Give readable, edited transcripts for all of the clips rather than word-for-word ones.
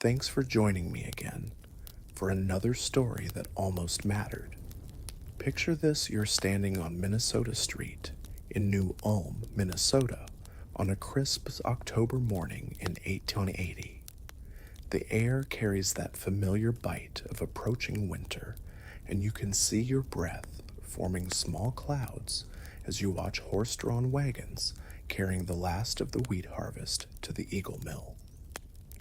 Thanks for joining me again for another story that almost mattered. Picture this: you're standing on Minnesota Street in New Ulm, Minnesota, on a crisp October morning in 1880. The air carries that familiar bite of approaching winter, and you can see your breath forming small clouds as you watch horse-drawn wagons carrying the last of the wheat harvest to the Eagle Mill.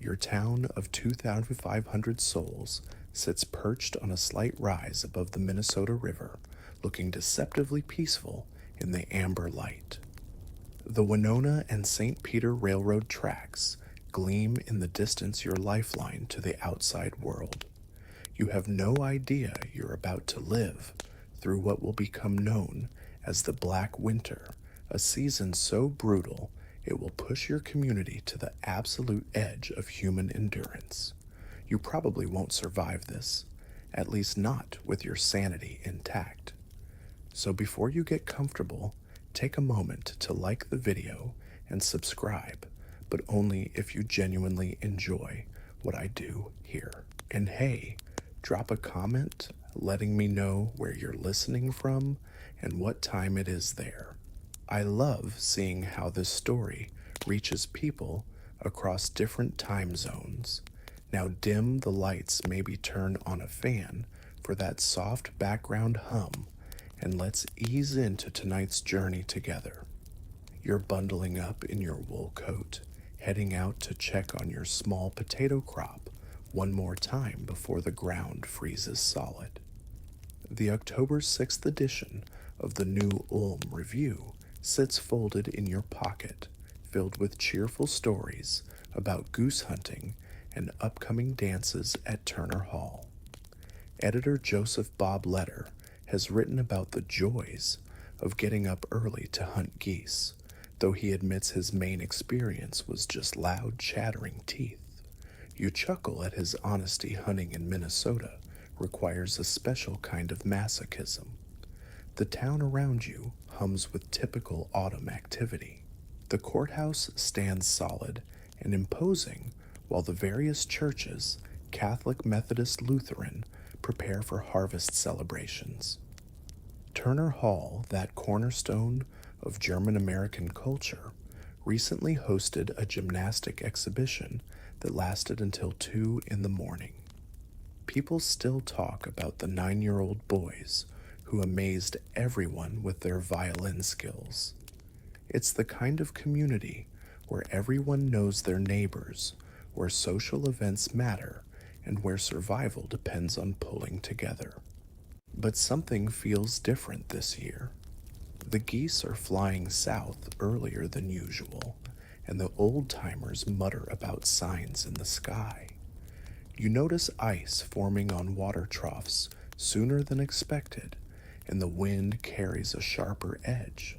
Your town of 2,500 souls sits perched on a slight rise above the Minnesota River, looking deceptively peaceful in the amber light. The Winona and St. Peter Railroad tracks gleam in the distance, your lifeline to the outside world. You have no idea you're about to live through what will become known as the Black Winter, a season so brutal it will push your community to the absolute edge of human endurance. You probably won't survive this, at least not with your sanity intact. So before you get comfortable, take a moment to like the video and subscribe, but only if you genuinely enjoy what I do here. And hey, drop a comment letting me know where you're listening from and what time it is there. I love seeing how this story reaches people across different time zones. Now dim the lights, maybe turn on a fan for that soft background hum, and let's ease into tonight's journey together. You're bundling up in your wool coat, heading out to check on your small potato crop one more time before the ground freezes solid. The October 6th edition of the New Ulm Review sits folded in your pocket, filled with cheerful stories about goose hunting and upcoming dances at Turner Hall. Editor Joseph Bob Letter has written about the joys of getting up early to hunt geese, though he admits his main experience was just loud, chattering teeth. You chuckle at his honesty. Hunting in Minnesota requires a special kind of masochism. The town around you hums with typical autumn activity. The courthouse stands solid and imposing while the various churches, Catholic, Methodist, Lutheran, prepare for harvest celebrations. Turner Hall, that cornerstone of German-American culture, recently hosted a gymnastic exhibition that lasted until 2 in the morning. People still talk about the 9-year-old boys who amazed everyone with their violin skills. It's the kind of community where everyone knows their neighbors, where social events matter, and where survival depends on pulling together. But something feels different this year. The geese are flying south earlier than usual, and the old-timers mutter about signs in the sky. You notice ice forming on water troughs sooner than expected, and the wind carries a sharper edge.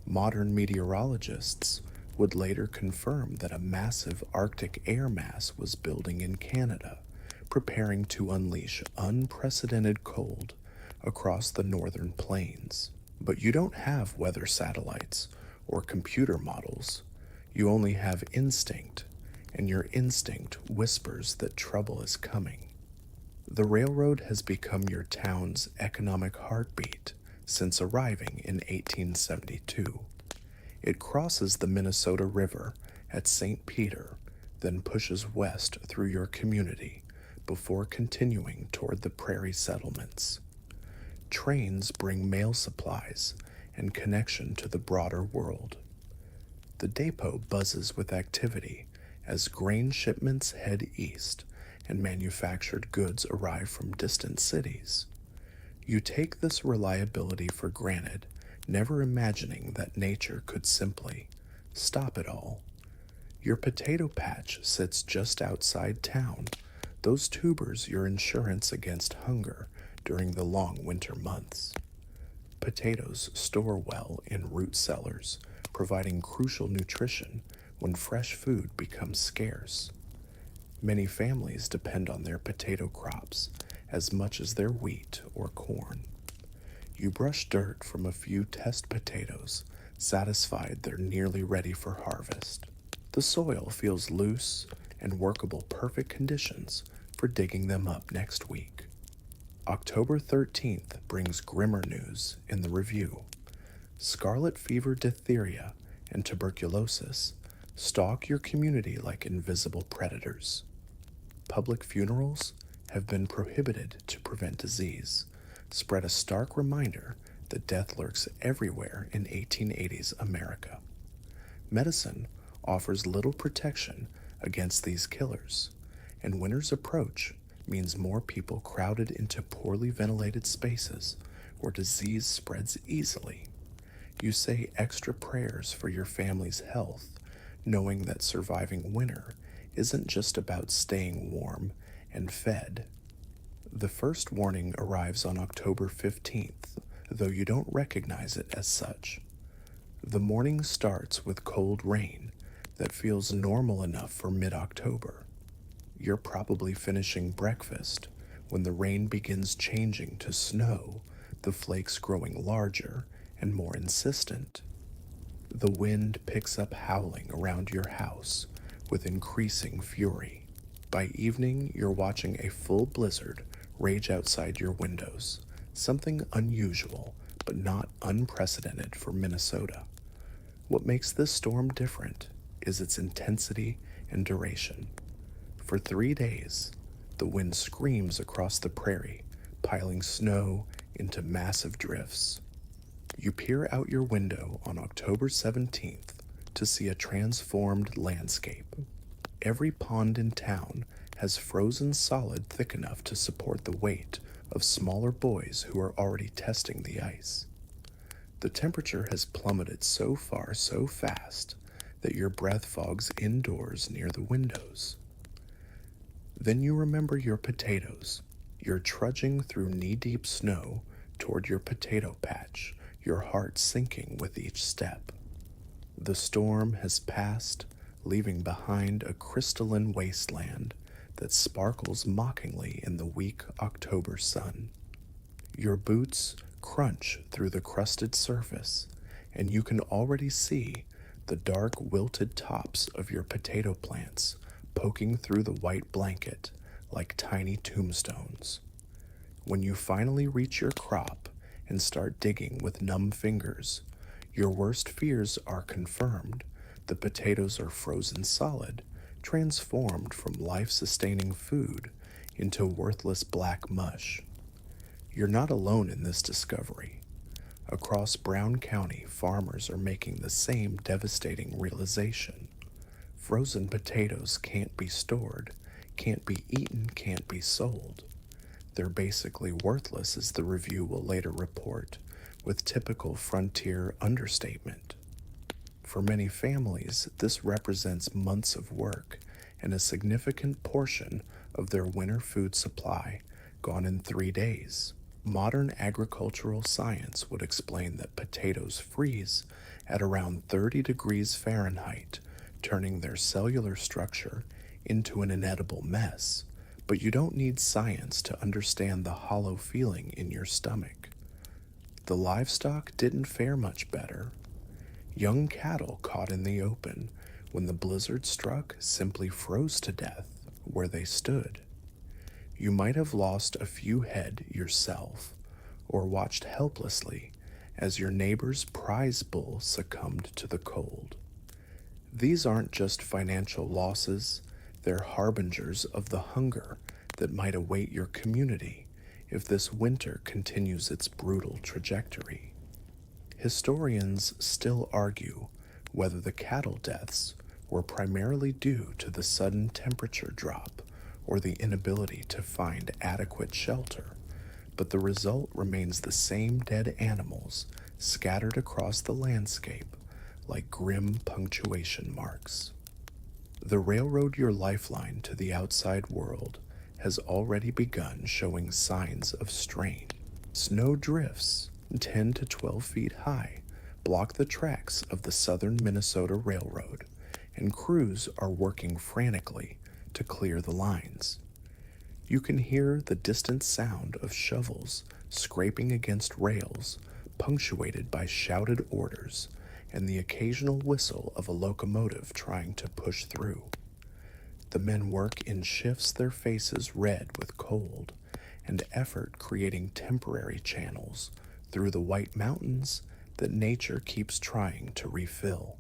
Modern meteorologists would later confirm that a massive Arctic air mass was building in Canada, preparing to unleash unprecedented cold across the northern plains. But you don't have weather satellites or computer models. You only have instinct, and your instinct whispers that trouble is coming. The railroad has become your town's economic heartbeat since arriving in 1872. It crosses the Minnesota River at St. Peter, then pushes west through your community before continuing toward the prairie settlements. Trains bring mail supplies and connection to the broader world. The depot buzzes with activity as grain shipments head east and manufactured goods arrive from distant cities. You take this reliability for granted, never imagining that nature could simply stop it all. Your potato patch sits just outside town, those tubers your insurance against hunger during the long winter months. Potatoes store well in root cellars, providing crucial nutrition when fresh food becomes scarce. Many families depend on their potato crops as much as their wheat or corn. You brush dirt from a few test potatoes, satisfied they're nearly ready for harvest. The soil feels loose and workable perfect conditions for digging them up next week. October 13th brings grimmer news in the review. Scarlet fever, diphtheria, and tuberculosis stalk your community like invisible predators. Public funerals have been prohibited to prevent disease, spread a stark reminder that death lurks everywhere in 1880s America. Medicine offers little protection against these killers, and winter's approach means more people crowded into poorly ventilated spaces where disease spreads easily. You say extra prayers for your family's health, knowing that surviving winter isn't just about staying warm and fed. The first warning arrives on October 15th, though you don't recognize it as such. The morning starts with cold rain that feels normal enough for mid-October. You're probably finishing breakfast when the rain begins changing to snow, the flakes growing larger and more insistent. The wind picks up howling around your house with increasing fury. By evening, you're watching a full blizzard rage outside your windows, something unusual but not unprecedented for Minnesota. What makes this storm different is its intensity and duration. For 3 days, the wind screams across the prairie, piling snow into massive drifts. You peer out your window on October 17th to see a transformed landscape. Every pond in town has frozen solid thick enough to support the weight of smaller boys who are already testing the ice. The temperature has plummeted so far so fast that your breath fogs indoors near the windows. Then you remember your potatoes. You're trudging through knee-deep snow toward your potato patch, your heart sinking with each step. The storm has passed, leaving behind a crystalline wasteland that sparkles mockingly in the weak October sun. Your boots crunch through the crusted surface, and you can already see the dark, wilted tops of your potato plants poking through the white blanket like tiny tombstones. When you finally reach your crop and start digging with numb fingers, your worst fears are confirmed. The potatoes are frozen solid, transformed from life-sustaining food into worthless black mush. You're not alone in this discovery. Across Brown County, farmers are making the same devastating realization. Frozen potatoes can't be stored, can't be eaten, can't be sold. They're basically worthless, as the review will later report, with typical frontier understatement. For many families, this represents months of work and a significant portion of their winter food supply gone in 3 days. Modern agricultural science would explain that potatoes freeze at around 30 degrees Fahrenheit, turning their cellular structure into an inedible mess. But you don't need science to understand the hollow feeling in your stomach. The livestock didn't fare much better. Young cattle caught in the open when the blizzard struck simply froze to death where they stood. You might have lost a few head yourself, or watched helplessly as your neighbor's prize bull succumbed to the cold. These aren't just financial losses, they're harbingers of the hunger that might await your community if this winter continues its brutal trajectory. Historians still argue whether the cattle deaths were primarily due to the sudden temperature drop or the inability to find adequate shelter, but the result remains the same dead animals scattered across the landscape like grim punctuation marks. The railroad, your lifeline to the outside world, has already begun showing signs of strain. Snowdrifts, 10 to 12 feet high, block the tracks of the southern Minnesota Railroad, and crews are working frantically to clear the lines. You can hear the distant sound of shovels scraping against rails, punctuated by shouted orders and the occasional whistle of a locomotive trying to push through. The men work in shifts, their faces red with cold, and effort creating temporary channels through the white mountains that nature keeps trying to refill.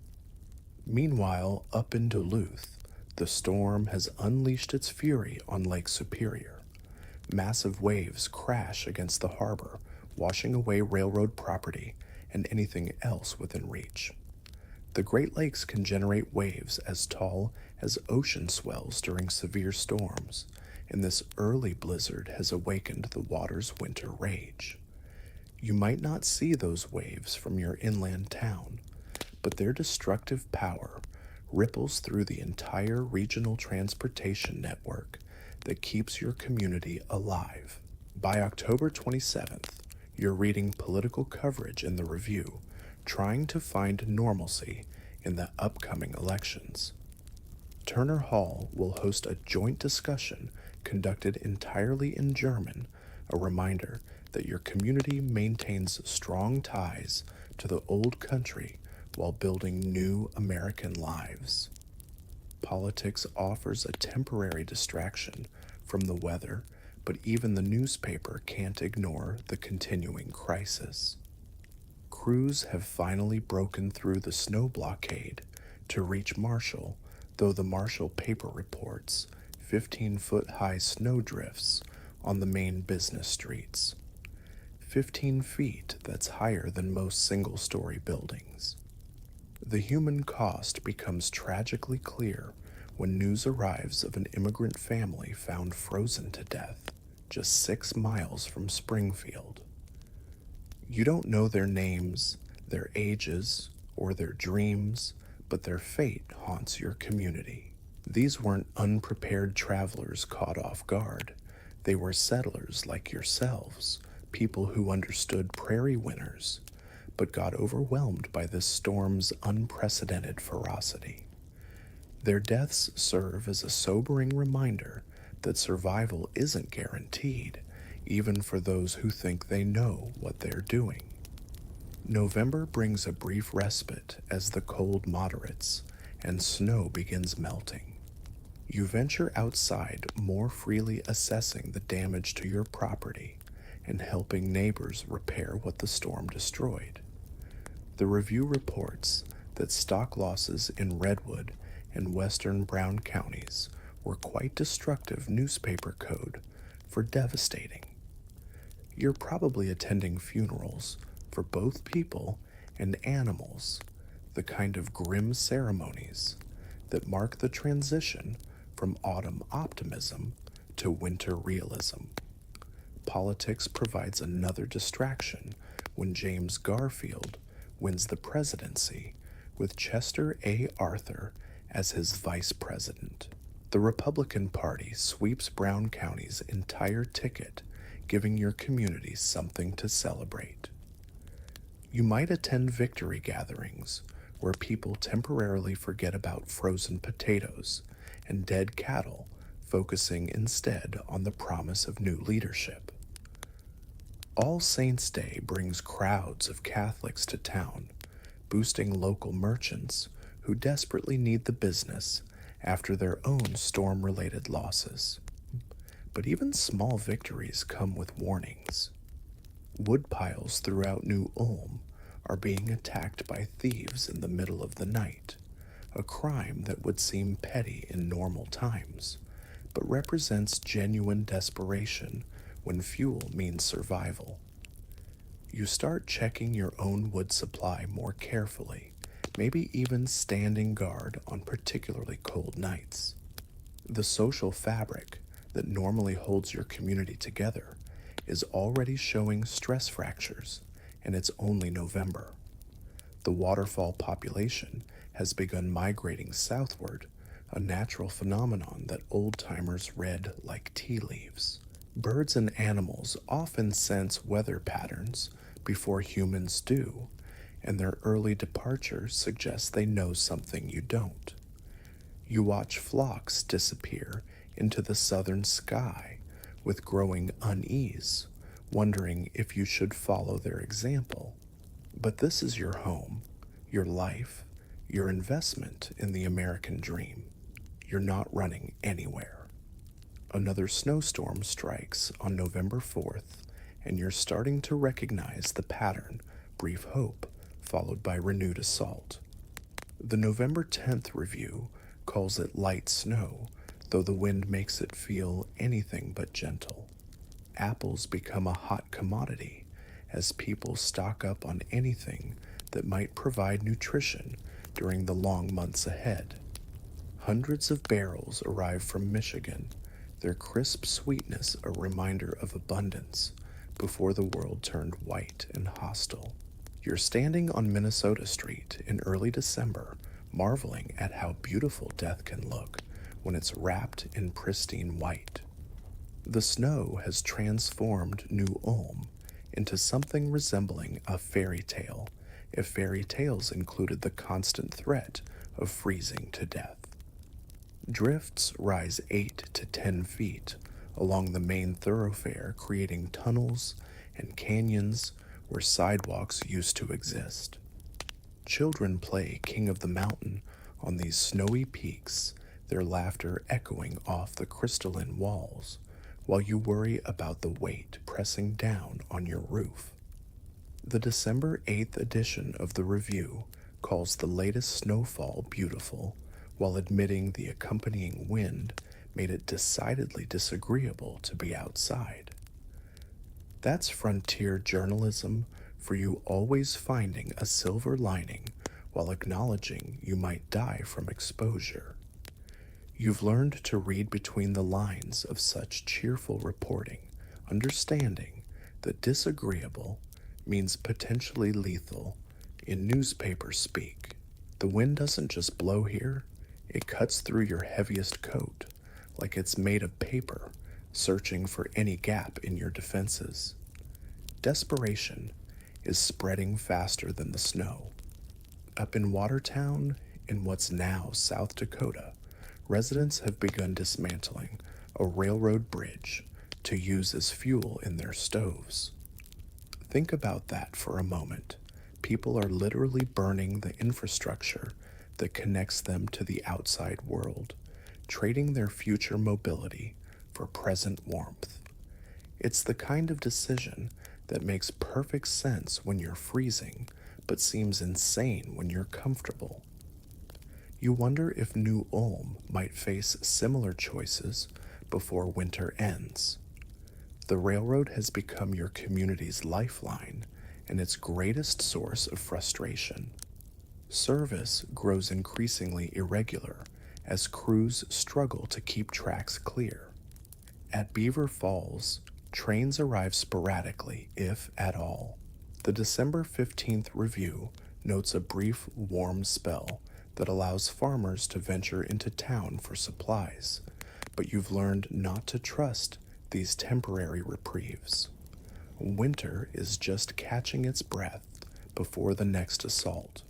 Meanwhile, up in Duluth, the storm has unleashed its fury on Lake Superior. Massive waves crash against the harbor, washing away railroad property and anything else within reach. The Great Lakes can generate waves as tall as ocean swells during severe storms, and this early blizzard has awakened the water's winter rage. You might not see those waves from your inland town, but their destructive power ripples through the entire regional transportation network that keeps your community alive. By October 27th, you're reading political coverage in the Review, trying to find normalcy in the upcoming elections. Turner Hall will host a joint discussion conducted entirely in German, a reminder that your community maintains strong ties to the old country while building new American lives. Politics offers a temporary distraction from the weather, but even the newspaper can't ignore the continuing crisis. Crews have finally broken through the snow blockade to reach Marshall, though the Marshall paper reports 15-foot-high snowdrifts on the main business streets. 15 feet, that's higher than most single-story buildings. The human cost becomes tragically clear when news arrives of an immigrant family found frozen to death just 6 miles from Springfield. You don't know their names, their ages, or their dreams, but their fate haunts your community. These weren't unprepared travelers caught off guard. They were settlers like yourselves, people who understood prairie winters, but got overwhelmed by this storm's unprecedented ferocity. Their deaths serve as a sobering reminder that survival isn't guaranteed, even for those who think they know what they're doing. November brings a brief respite as the cold moderates and snow begins melting. You venture outside, more freely assessing the damage to your property and helping neighbors repair what the storm destroyed. The Review reports that stock losses in Redwood and western Brown counties were quite destructive newspaper code for devastating. You're probably attending funerals for both people and animals, the kind of grim ceremonies that mark the transition from autumn optimism to winter realism. Politics provides another distraction when James Garfield wins the presidency with Chester A. Arthur as his vice president. The Republican Party sweeps Brown County's entire ticket, giving your community something to celebrate. You might attend victory gatherings where people temporarily forget about frozen potatoes and dead cattle, focusing instead on the promise of new leadership. All Saints' Day brings crowds of Catholics to town, boosting local merchants who desperately need the business after their own storm-related losses. But even small victories come with warnings. Woodpiles throughout New Ulm are being attacked by thieves in the middle of the night, a crime that would seem petty in normal times, but represents genuine desperation when fuel means survival. You start checking your own wood supply more carefully, maybe even standing guard on particularly cold nights. The social fabric that normally holds your community together is already showing stress fractures, and it's only November. The waterfall population has begun migrating southward, a natural phenomenon that old-timers read like tea leaves. Birds and animals often sense weather patterns before humans do, and their early departure suggests they know something you don't. You watch flocks disappear into the southern sky with growing unease, wondering if you should follow their example. But this is your home, your life, your investment in the American dream. you're not running anywhere. Another snowstorm strikes on November 4th, and you're starting to recognize the pattern: brief hope, followed by renewed assault. The November 10th review calls it light snow, though the wind makes it feel anything but gentle. Apples become a hot commodity as people stock up on anything that might provide nutrition during the long months ahead. Hundreds of barrels arrive from Michigan, their crisp sweetness a reminder of abundance before the world turned white and hostile. You're standing on Minnesota Street in early December, marveling at how beautiful death can look when it's wrapped in pristine white. The snow has transformed New Ulm into something resembling a fairy tale, if fairy tales included the constant threat of freezing to death. Drifts rise 8 to 10 feet along the main thoroughfare, creating tunnels and canyons where sidewalks used to exist. Children play King of the Mountain on these snowy peaks, their laughter echoing off the crystalline walls, while you worry about the weight pressing down on your roof. The December 8th edition of the review calls the latest snowfall beautiful, while admitting the accompanying wind made it decidedly disagreeable to be outside. That's frontier journalism for you, always finding a silver lining while acknowledging you might die from exposure. You've learned to read between the lines of such cheerful reporting, understanding that disagreeable means potentially lethal in newspaper speak. The wind doesn't just blow here, it cuts through your heaviest coat like it's made of paper, searching for any gap in your defenses. Desperation is spreading faster than the snow. Up in Watertown, in what's now South Dakota, residents have begun dismantling a railroad bridge to use as fuel in their stoves. Think about that for a moment. People are literally burning the infrastructure that connects them to the outside world, trading their future mobility for present warmth. It's the kind of decision that makes perfect sense when you're freezing, but seems insane when you're comfortable. You wonder if New Ulm might face similar choices before winter ends. The railroad has become your community's lifeline and its greatest source of frustration. Service grows increasingly irregular as crews struggle to keep tracks clear. At Beaver Falls, trains arrive sporadically, if at all. The December 15th review notes a brief warm spell that allows farmers to venture into town for supplies, but you've learned not to trust these temporary reprieves. Winter is just catching its breath before the next assault.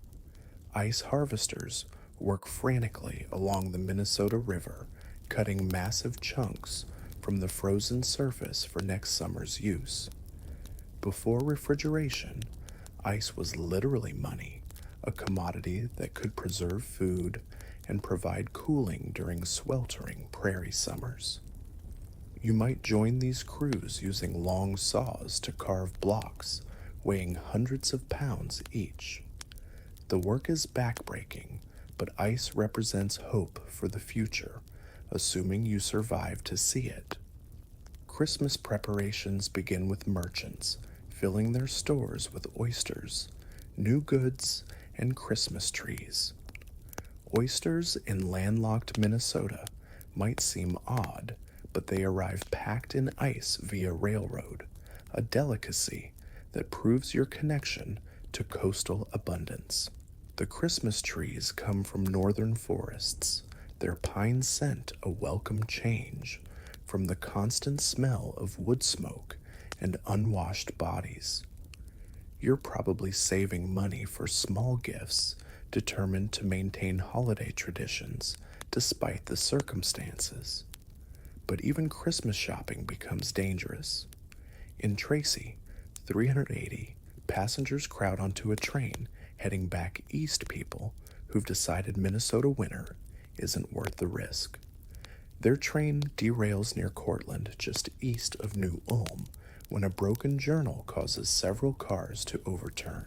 Ice harvesters work frantically along the Minnesota River, cutting massive chunks from the frozen surface for next summer's use. Before refrigeration, ice was literally money, a commodity that could preserve food and provide cooling during sweltering prairie summers. You might join these crews using long saws to carve blocks weighing hundreds of pounds each. The work is backbreaking, but ice represents hope for the future, assuming you survive to see it. Christmas preparations begin with merchants filling their stores with oysters, new goods, and Christmas trees. Oysters in landlocked Minnesota might seem odd, but they arrive packed in ice via railroad, a delicacy that proves your connection to coastal abundance. The Christmas trees come from northern forests, their pine scent a welcome change from the constant smell of wood smoke and unwashed bodies. You're probably saving money for small gifts, determined to maintain holiday traditions despite the circumstances. But even Christmas shopping becomes dangerous. In Tracy, 380 passengers crowd onto a train heading back east. People who've decided Minnesota winter isn't worth the risk. Their train derails near Cortland, just east of New Ulm, when a broken journal causes several cars to overturn.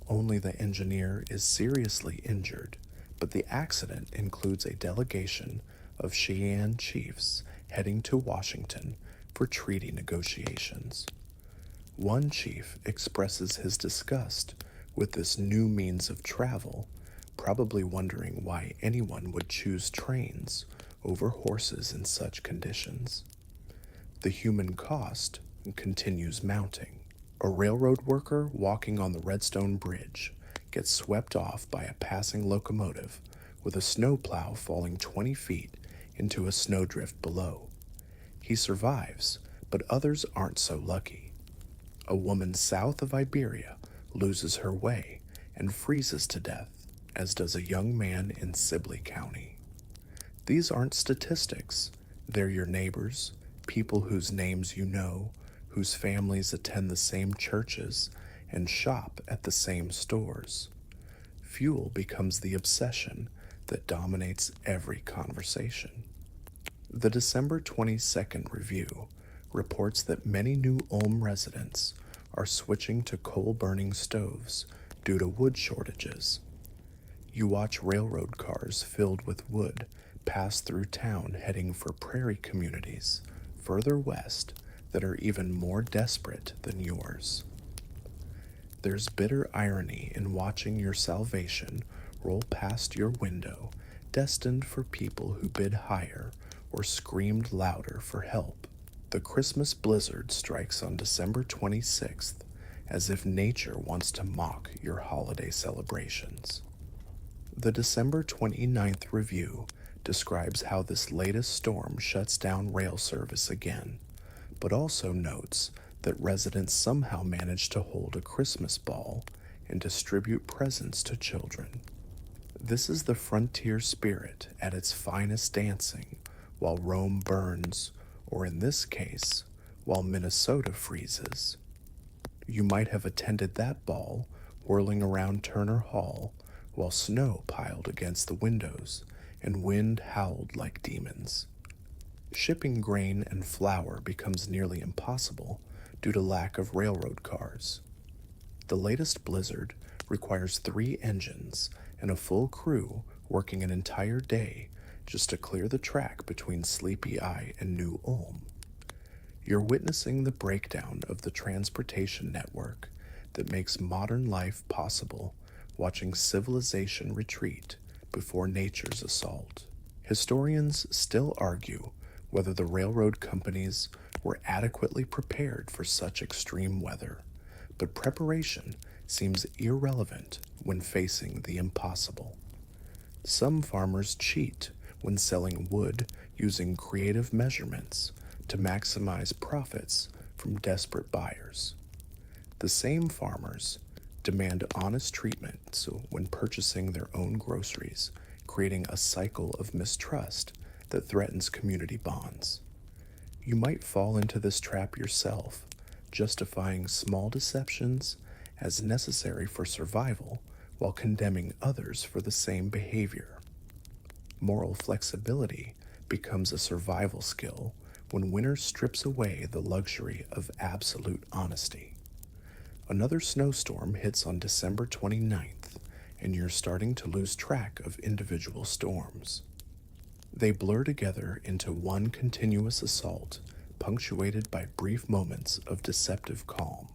Only the engineer is seriously injured, but the accident includes a delegation of Cheyenne chiefs heading to Washington for treaty negotiations. One chief expresses his disgust with this new means of travel, probably wondering why anyone would choose trains over horses in such conditions. The human cost continues mounting. A railroad worker walking on the Redstone Bridge gets swept off by a passing locomotive with a snowplow falling 20 feet into a snowdrift below. He survives, but others aren't so lucky. A woman south of Iberia loses her way and freezes to death, as does a young man in Sibley County. These aren't statistics. They're your neighbors, people whose names you know, whose families attend the same churches and shop at the same stores. Fuel becomes the obsession that dominates every conversation. The December 22nd review reports that many New Ulm residents are switching to coal-burning stoves due to wood shortages. You watch railroad cars filled with wood pass through town heading for prairie communities further west that are even more desperate than yours. There's bitter irony in watching your salvation roll past your window, destined for people who bid higher or screamed louder for help. The Christmas blizzard strikes on December 26th, as if nature wants to mock your holiday celebrations. The December 29th review describes how this latest storm shuts down rail service again, but also notes that residents somehow managed to hold a Christmas ball and distribute presents to children. This is the frontier spirit at its finest, dancing while Rome burns, or in this case, while Minnesota freezes. You might have attended that ball whirling around Turner Hall while snow piled against the windows and wind howled like demons. Shipping grain and flour becomes nearly impossible due to lack of railroad cars. The latest blizzard requires 3 engines and a full crew working an entire day just to clear the track between Sleepy Eye and New Ulm. You're witnessing the breakdown of the transportation network that makes modern life possible, watching civilization retreat before nature's assault. Historians still argue whether the railroad companies were adequately prepared for such extreme weather, but preparation seems irrelevant when facing the impossible. Some farmers cheat when selling wood using creative measurements to maximize profits from desperate buyers. The same farmers demand honest treatment when purchasing their own groceries, creating a cycle of mistrust that threatens community bonds. You might fall into this trap yourself, justifying small deceptions as necessary for survival while condemning others for the same behavior. Moral flexibility becomes a survival skill when winter strips away the luxury of absolute honesty. Another snowstorm hits on December 29th, and you're starting to lose track of individual storms. They blur together into one continuous assault, punctuated by brief moments of deceptive calm.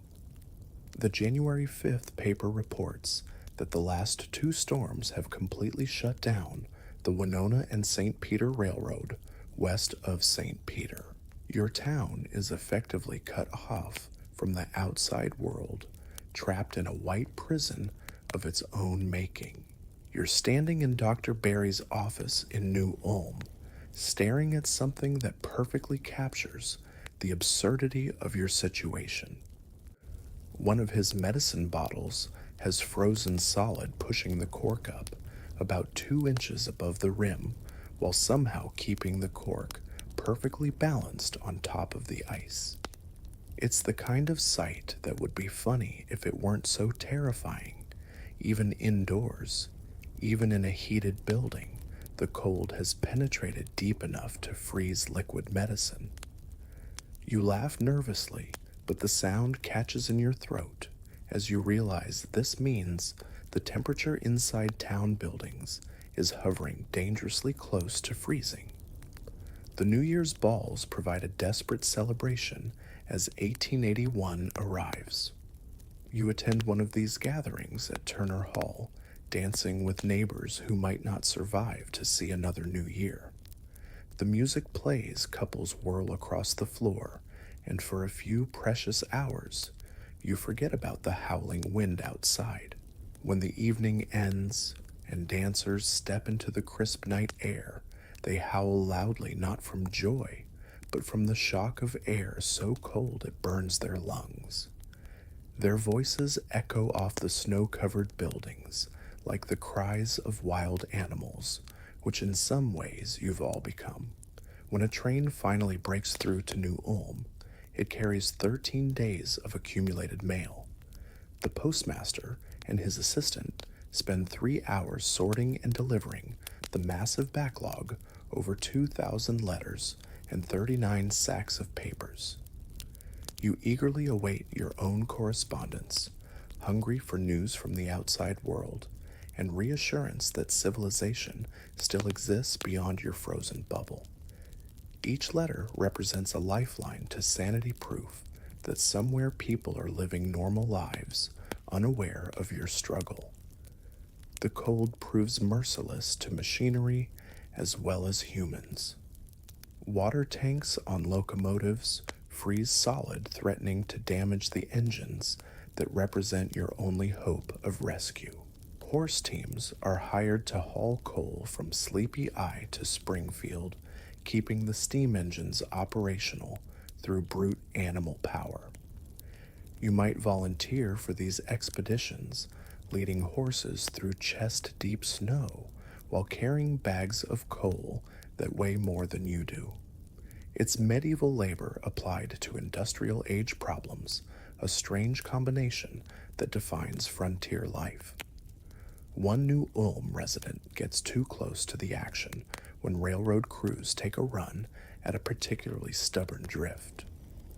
The January 5th paper reports that the last 2 storms have completely shut down the Winona and St. Peter Railroad west of St. Peter. Your town is effectively cut off from the outside world, trapped in a white prison of its own making. You're standing in Dr. Barry's office in New Ulm, staring at something that perfectly captures the absurdity of your situation. One of his medicine bottles has frozen solid, pushing the cork up about 2 inches above the rim, while somehow keeping the cork perfectly balanced on top of the ice. It's the kind of sight that would be funny if it weren't so terrifying, even indoors, even in a heated building, The cold has penetrated deep enough to freeze liquid medicine. You laugh nervously, but the sound catches in your throat as you realize this means the temperature inside town buildings is hovering dangerously close to freezing. The New Year's balls provide a desperate celebration as 1881 arrives. You attend one of these gatherings at Turner Hall, dancing with neighbors who might not survive to see another new year. The music plays, couples whirl across the floor, and for a few precious hours, you forget about the howling wind outside. When the evening ends and dancers step into the crisp night air, they howl loudly not from joy, but from the shock of air so cold it burns their lungs. Their voices echo off the snow-covered buildings like the cries of wild animals, which in some ways you've all become. When a train finally breaks through to New Ulm, it carries 13 days of accumulated mail. The postmaster and his assistant spend 3 hours sorting and delivering the massive backlog over 2,000 letters and 39 sacks of papers. You eagerly await your own correspondence, hungry for news from the outside world and reassurance that civilization still exists beyond your frozen bubble. Each letter represents a lifeline to sanity proof that somewhere people are living normal lives, unaware of your struggle. The cold proves merciless to machinery as well as humans. Water tanks on locomotives freeze solid, threatening to damage the engines that represent your only hope of rescue. Horse teams are hired to haul coal from Sleepy Eye to Springfield, keeping the steam engines operational through brute animal power. You might volunteer for these expeditions, leading horses through chest-deep snow while carrying bags of coal that weigh more than you do. It's medieval labor applied to industrial age problems, a strange combination that defines frontier life. One New Ulm resident gets too close to the action when railroad crews take a run at a particularly stubborn drift.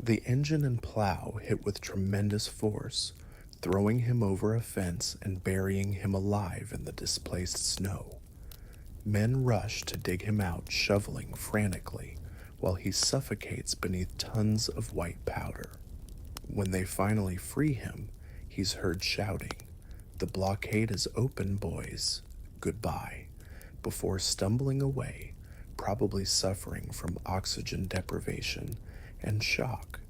The engine and plow hit with tremendous force, throwing him over a fence and burying him alive in the displaced snow. Men rush to dig him out, shoveling frantically, while he suffocates beneath tons of white powder. When they finally free him, he's heard shouting, "The blockade is open, boys. Goodbye," before stumbling away, probably suffering from oxygen deprivation and shock.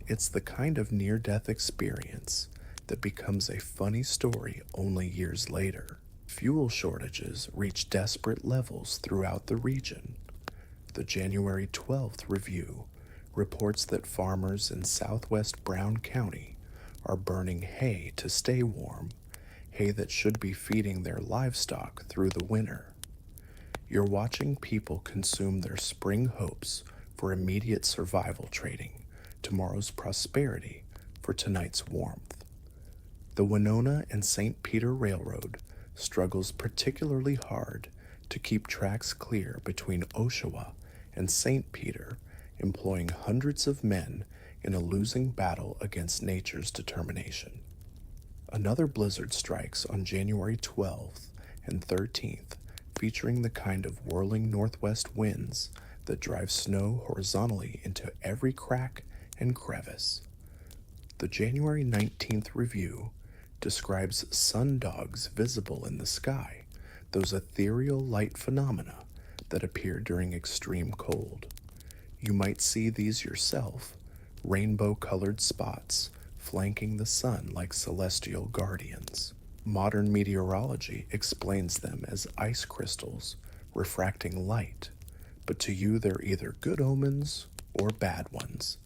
It's the kind of near-death experience that becomes a funny story only years later. Fuel shortages reach desperate levels throughout the region. The January 12th review reports that farmers in southwest Brown County are burning hay to stay warm, hay that should be feeding their livestock through the winter. You're watching people consume their spring hopes for immediate survival, trading tomorrow's prosperity for tonight's warmth. The Winona and St. Peter Railroad struggles particularly hard to keep tracks clear between Oshawa and St. Peter, employing hundreds of men in a losing battle against nature's determination. Another blizzard strikes on January 12th and 13th, featuring the kind of whirling northwest winds that drive snow horizontally into every crack and crevice. The January 19th review describes sundogs visible in the sky, those ethereal light phenomena that appear during extreme cold. You might see these yourself, rainbow-colored spots flanking the sun like celestial guardians. Modern meteorology explains them as ice crystals refracting light, but to you they're either good omens or bad ones,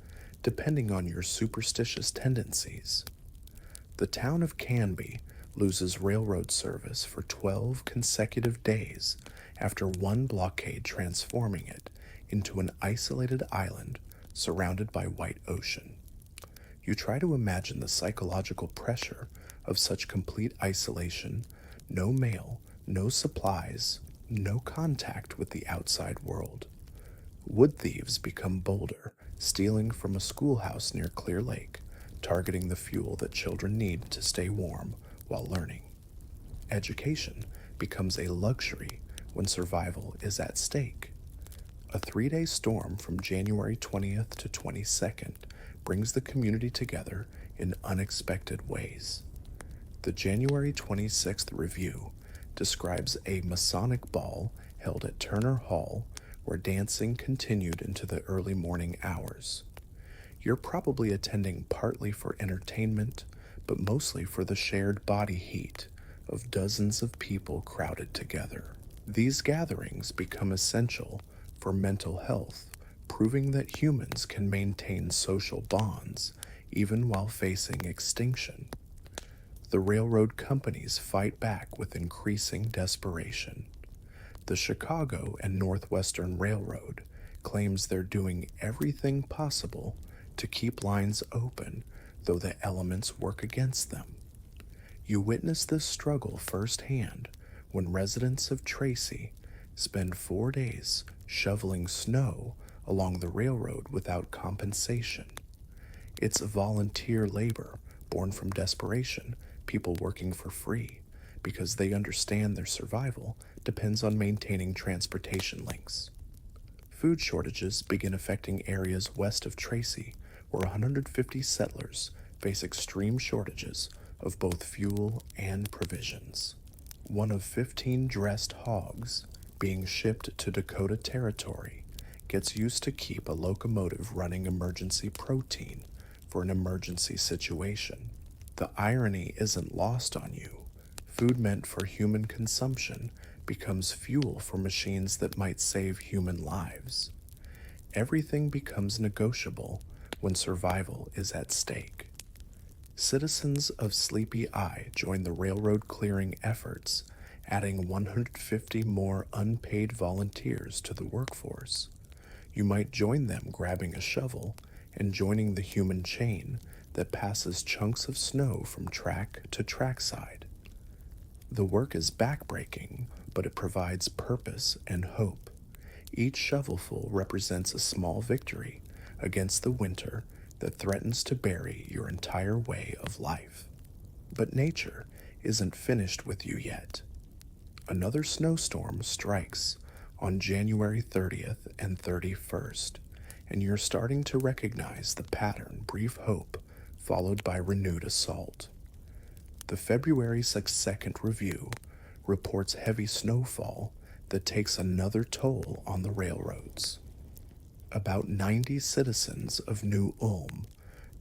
depending on your superstitious tendencies. The town of Canby loses railroad service for 12 consecutive days after one blockade transforming it into an isolated island surrounded by white ocean. You try to imagine the psychological pressure of such complete isolation, no mail, no supplies, No contact with the outside world. Wood thieves become bolder, stealing from a schoolhouse near Clear Lake, targeting the fuel that children need to stay warm while learning. Education becomes a luxury when survival is at stake. A 3 day storm from January 20th to 22nd brings the community together in unexpected ways. The January 26th review describes a Masonic ball held at Turner Hall where dancing continued into the early morning hours. You're probably attending partly for entertainment, but mostly for the shared body heat of dozens of people crowded together. These gatherings become essential for mental health, proving that humans can maintain social bonds even while facing extinction. The railroad companies fight back with increasing desperation. The Chicago and Northwestern Railroad claims they're doing everything possible to keep lines open, though the elements work against them. You witness this struggle firsthand when residents of Tracy spend 4 days shoveling snow along the railroad without compensation. It's volunteer labor born from desperation, people working for free, because they understand their survival depends on maintaining transportation links. Food shortages begin affecting areas west of Tracy, where 150 settlers face extreme shortages of both fuel and provisions. One of 15 dressed hogs being shipped to Dakota Territory gets used to keep a locomotive running emergency protein for an emergency situation. The irony isn't lost on you. Food meant for human consumption becomes fuel for machines that might save human lives. Everything becomes negotiable when survival is at stake. Citizens of Sleepy Eye join the railroad clearing efforts, adding 150 more unpaid volunteers to the workforce. You might join them grabbing a shovel and joining the human chain that passes chunks of snow from track to trackside. The work is backbreaking, but it provides purpose and hope. Each shovelful represents a small victory against the winter that threatens to bury your entire way of life. But nature isn't finished with you yet. Another snowstorm strikes on January 30th and 31st, and you're starting to recognize the pattern: brief hope followed by renewed assault. The February 2nd review reports heavy snowfall that takes another toll on the railroads. About 90 citizens of New Ulm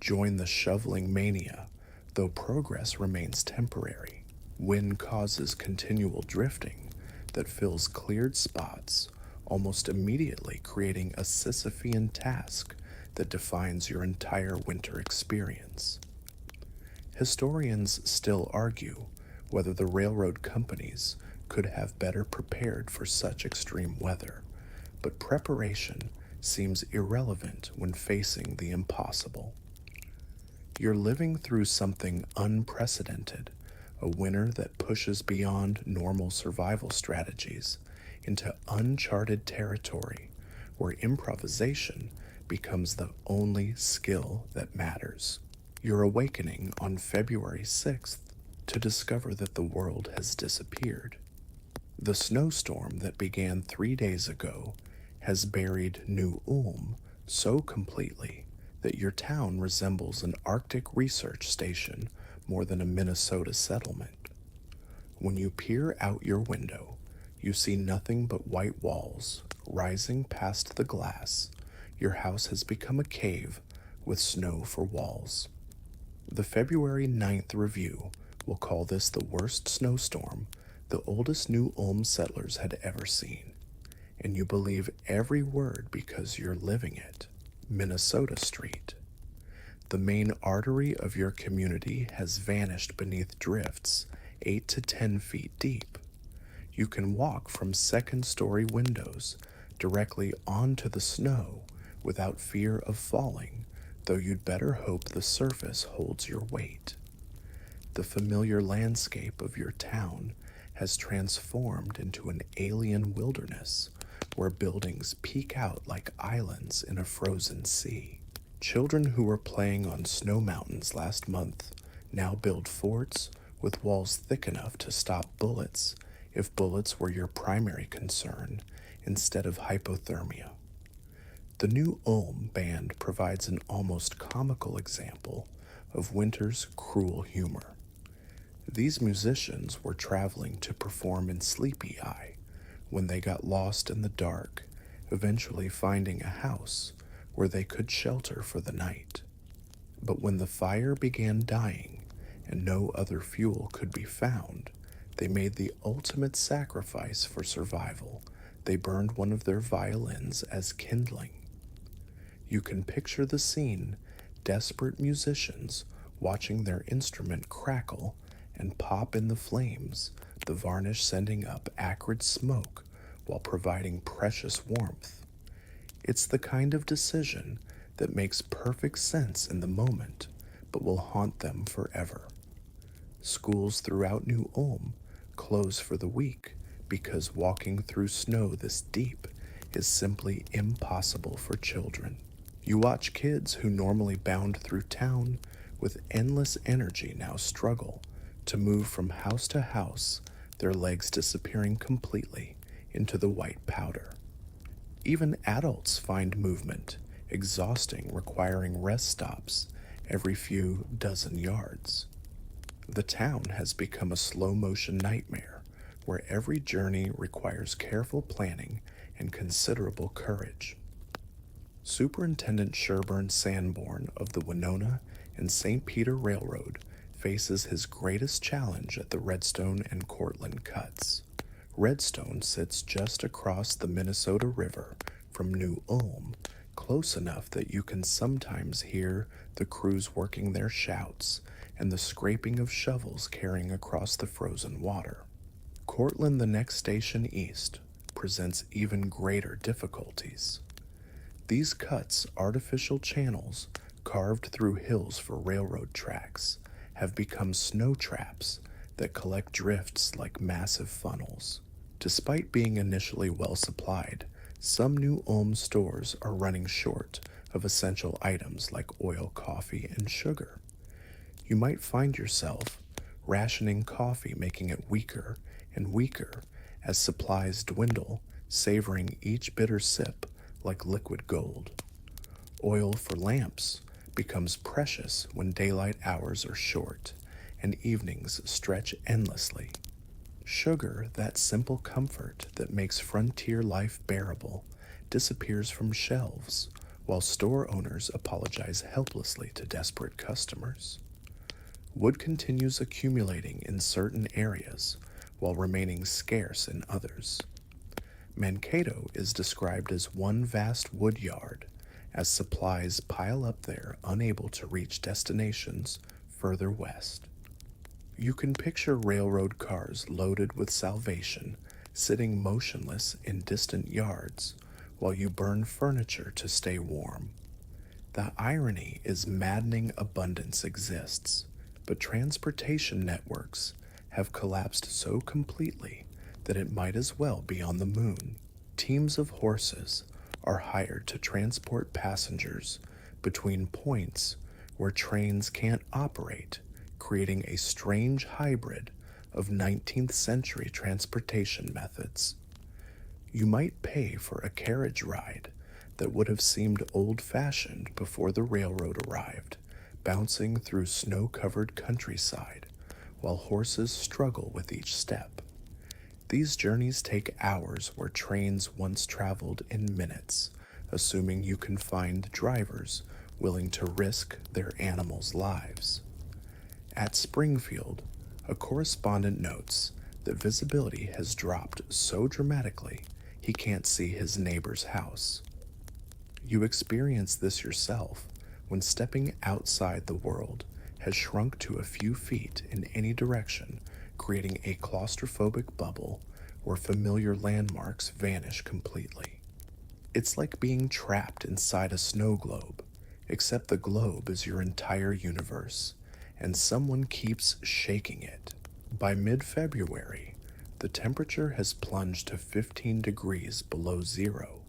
join the shoveling mania, though progress remains temporary. Wind causes continual drifting that fills cleared spots, almost immediately creating a Sisyphean task that defines your entire winter experience. Historians still argue whether the railroad companies could have better prepared for such extreme weather, but preparation seems irrelevant when facing the impossible. You're living through something unprecedented, a winter that pushes beyond normal survival strategies into uncharted territory where improvisation becomes the only skill that matters. You're awakening on February 6th to discover that the world has disappeared. The snowstorm that began 3 days ago has buried New Ulm so completely that your town resembles an Arctic research station more than a Minnesota settlement. When you peer out your window, you see nothing but white walls rising past the glass. Your house has become a cave with snow for walls. The February 9th review will call this the worst snowstorm the oldest New Ulm settlers had ever seen, and you believe every word because you're living it. Minnesota Street. The main artery of your community has vanished beneath drifts 8 to 10 feet deep. You can walk from second-story windows directly onto the snow without fear of falling, though you'd better hope the surface holds your weight. The familiar landscape of your town has transformed into an alien wilderness where buildings peek out like islands in a frozen sea. Children who were playing on snow mountains last month now build forts with walls thick enough to stop bullets if bullets were your primary concern instead of hypothermia. The new Ulm band provides an almost comical example of winter's cruel humor. These musicians were traveling to perform in Sleepy Eye when they got lost in the dark, eventually finding a house where they could shelter for the night. But when the fire began dying and no other fuel could be found, they made the ultimate sacrifice for survival. They burned one of their violins as kindling. You can picture the scene: desperate musicians watching their instrument crackle and pop in the flames, the varnish sending up acrid smoke while providing precious warmth. It's the kind of decision that makes perfect sense in the moment, but will haunt them forever. Schools throughout New Ulm close for the week because walking through snow this deep is simply impossible for children. You watch kids who normally bound through town with endless energy now struggle to move from house to house, their legs disappearing completely into the white powder. Even adults find movement exhausting, requiring rest stops every few dozen yards. The town has become a slow-motion nightmare where every journey requires careful planning and considerable courage. Superintendent Sherburne Sanborn of the Winona and St. Peter Railroad faces his greatest challenge at the Redstone and Cortland cuts. Redstone sits just across the Minnesota River from New Ulm, close enough that you can sometimes hear the crews working their shouts and the scraping of shovels carrying across the frozen water. Cortland, the next station east, presents even greater difficulties. These cuts, artificial channels carved through hills for railroad tracks, have become snow traps that collect drifts like massive funnels. Despite being initially well supplied, some New Ulm stores are running short of essential items like oil, coffee, and sugar. You might find yourself rationing coffee, making it weaker and weaker as supplies dwindle, savoring each bitter sip like liquid gold. Oil for lamps becomes precious when daylight hours are short and evenings stretch endlessly. Sugar, that simple comfort that makes frontier life bearable, disappears from shelves, while store owners apologize helplessly to desperate customers. Wood continues accumulating in certain areas while remaining scarce in others. Mankato is described as one vast wood yard, as supplies pile up there, unable to reach destinations further west. You can picture railroad cars loaded with salvation sitting motionless in distant yards while you burn furniture to stay warm. The irony is maddening abundance exists, but transportation networks have collapsed so completely that it might as well be on the moon. Teams of horses are hired to transport passengers between points where trains can't operate, creating a strange hybrid of 19th century transportation methods. You might pay for a carriage ride that would have seemed old-fashioned before the railroad arrived, bouncing through snow-covered countryside while horses struggle with each step. These journeys take hours where trains once traveled in minutes, assuming you can find drivers willing to risk their animals' lives. At Springfield, a correspondent notes that visibility has dropped so dramatically he can't see his neighbor's house. You experience this yourself when stepping outside the world has shrunk to a few feet in any direction, creating a claustrophobic bubble where familiar landmarks vanish completely. It's like being trapped inside a snow globe, except the globe is your entire universe, and someone keeps shaking it. By mid-February, The temperature has plunged to 15 degrees below zero,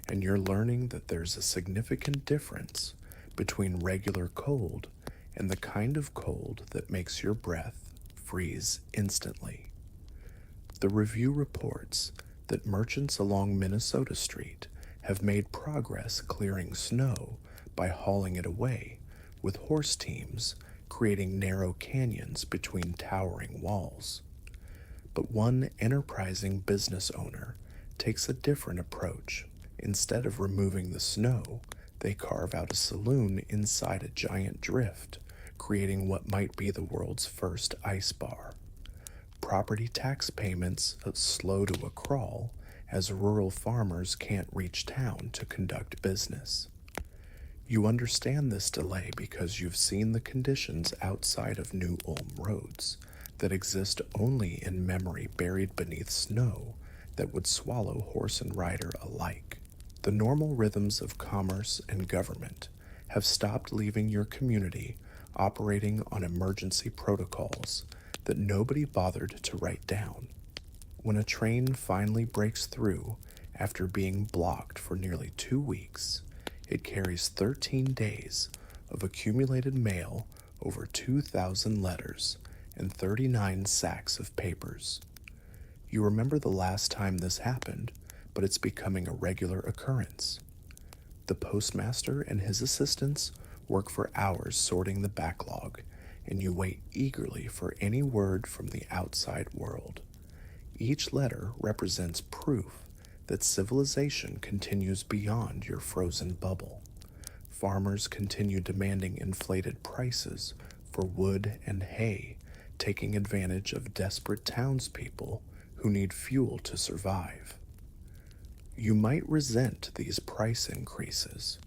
and you're learning that there's a significant difference between regular cold and the kind of cold that makes your breath freeze instantly. The review reports that merchants along Minnesota Street have made progress clearing snow by hauling it away, with horse teams creating narrow canyons between towering walls. But one enterprising business owner takes a different approach. Instead of removing the snow, they carve out a saloon inside a giant drift, creating what might be the world's first ice bar. Property tax payments slow to a crawl as rural farmers can't reach town to conduct business. You understand this delay because you've seen the conditions outside of New Ulm roads that exist only in memory buried beneath snow that would swallow horse and rider alike. The normal rhythms of commerce and government have stopped leaving your community operating on emergency protocols that nobody bothered to write down. When a train finally breaks through after being blocked for nearly 2 weeks, it carries 13 days of accumulated mail, over 2,000 letters, and 39 sacks of papers. You remember the last time this happened, but it's becoming a regular occurrence. The postmaster and his assistants work for hours sorting the backlog, and you wait eagerly for any word from the outside world. Each letter represents proof that civilization continues beyond your frozen bubble. Farmers continue demanding inflated prices for wood and hay, taking advantage of desperate townspeople who need fuel to survive. You might resent these price increases,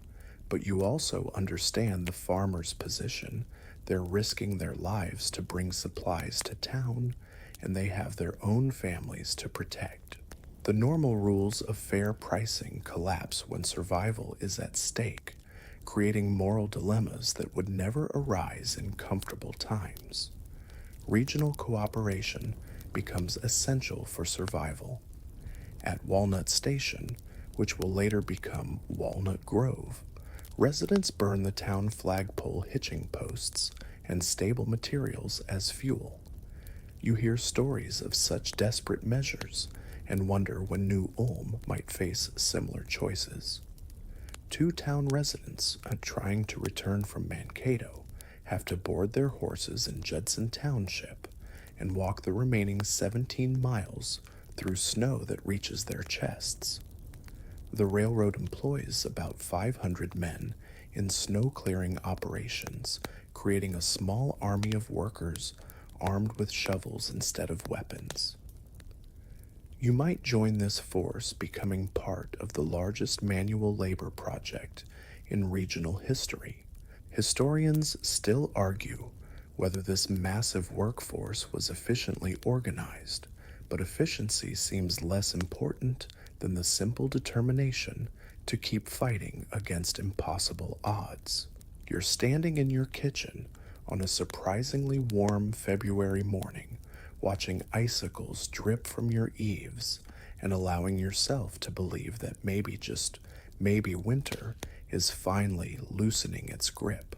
but you also understand the farmer's position. They're risking their lives to bring supplies to town, and they have their own families to protect. The normal rules of fair pricing collapse when survival is at stake, creating moral dilemmas that would never arise in comfortable times. Regional cooperation becomes essential for survival. At Walnut Station, which will later become Walnut Grove, residents burn the town flagpole hitching posts and stable materials as fuel. You hear stories of such desperate measures and wonder when New Ulm might face similar choices. 2 town residents trying to return from Mankato have to board their horses in Judson Township and walk the remaining 17 miles through snow that reaches their chests. The railroad employs about 500 men in snow clearing operations, creating a small army of workers armed with shovels instead of weapons. You might join this force, becoming part of the largest manual labor project in regional history. Historians still argue whether this massive workforce was efficiently organized, but efficiency seems less important than the simple determination to keep fighting against impossible odds. You're standing in your kitchen on a surprisingly warm February morning, watching icicles drip from your eaves and allowing yourself to believe that maybe, just maybe, winter is finally loosening its grip.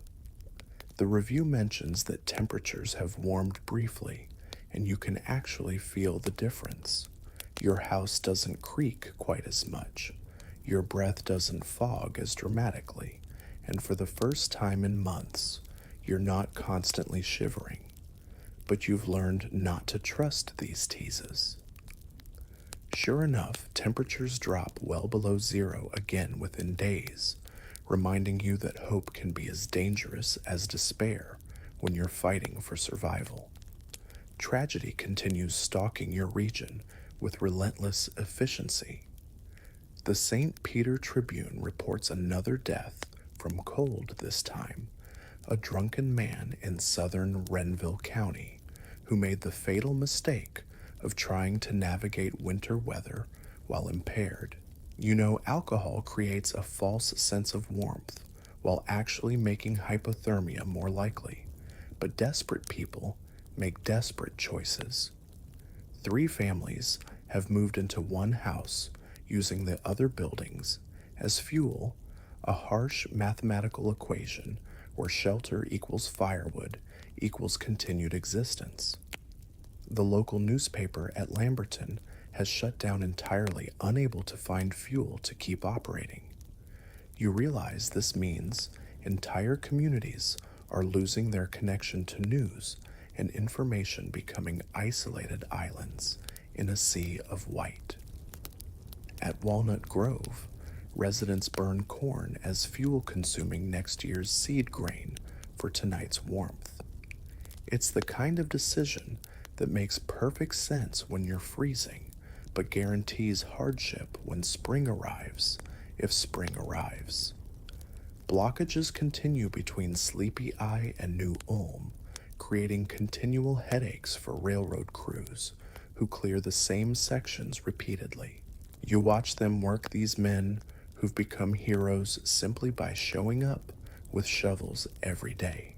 The review mentions that temperatures have warmed briefly, and you can actually feel the difference. Your house doesn't creak quite as much, your breath doesn't fog as dramatically, and for the first time in months, you're not constantly shivering. But you've learned not to trust these teases. Sure enough, temperatures drop well below zero again within days, reminding you that hope can be as dangerous as despair when you're fighting for survival. Tragedy continues stalking your region with relentless efficiency. The St. Peter Tribune reports another death from cold this time, a drunken man in southern Renville County who made the fatal mistake of trying to navigate winter weather while impaired. You know, alcohol creates a false sense of warmth while actually making hypothermia more likely, but desperate people make desperate choices. 3 families have moved into one house using the other buildings as fuel, a harsh mathematical equation where shelter equals firewood equals continued existence. The local newspaper at Lamberton has shut down entirely, unable to find fuel to keep operating. You realize this means entire communities are losing their connection to news and information, becoming isolated islands in a sea of white. At Walnut Grove, residents burn corn as fuel, consuming next year's seed grain for tonight's warmth. It's the kind of decision that makes perfect sense when you're freezing, but guarantees hardship when spring arrives, if spring arrives. Blockages continue between Sleepy Eye and New Ulm, creating continual headaches for railroad crews who clear the same sections repeatedly. You watch them work, these men who've become heroes simply by showing up with shovels every day.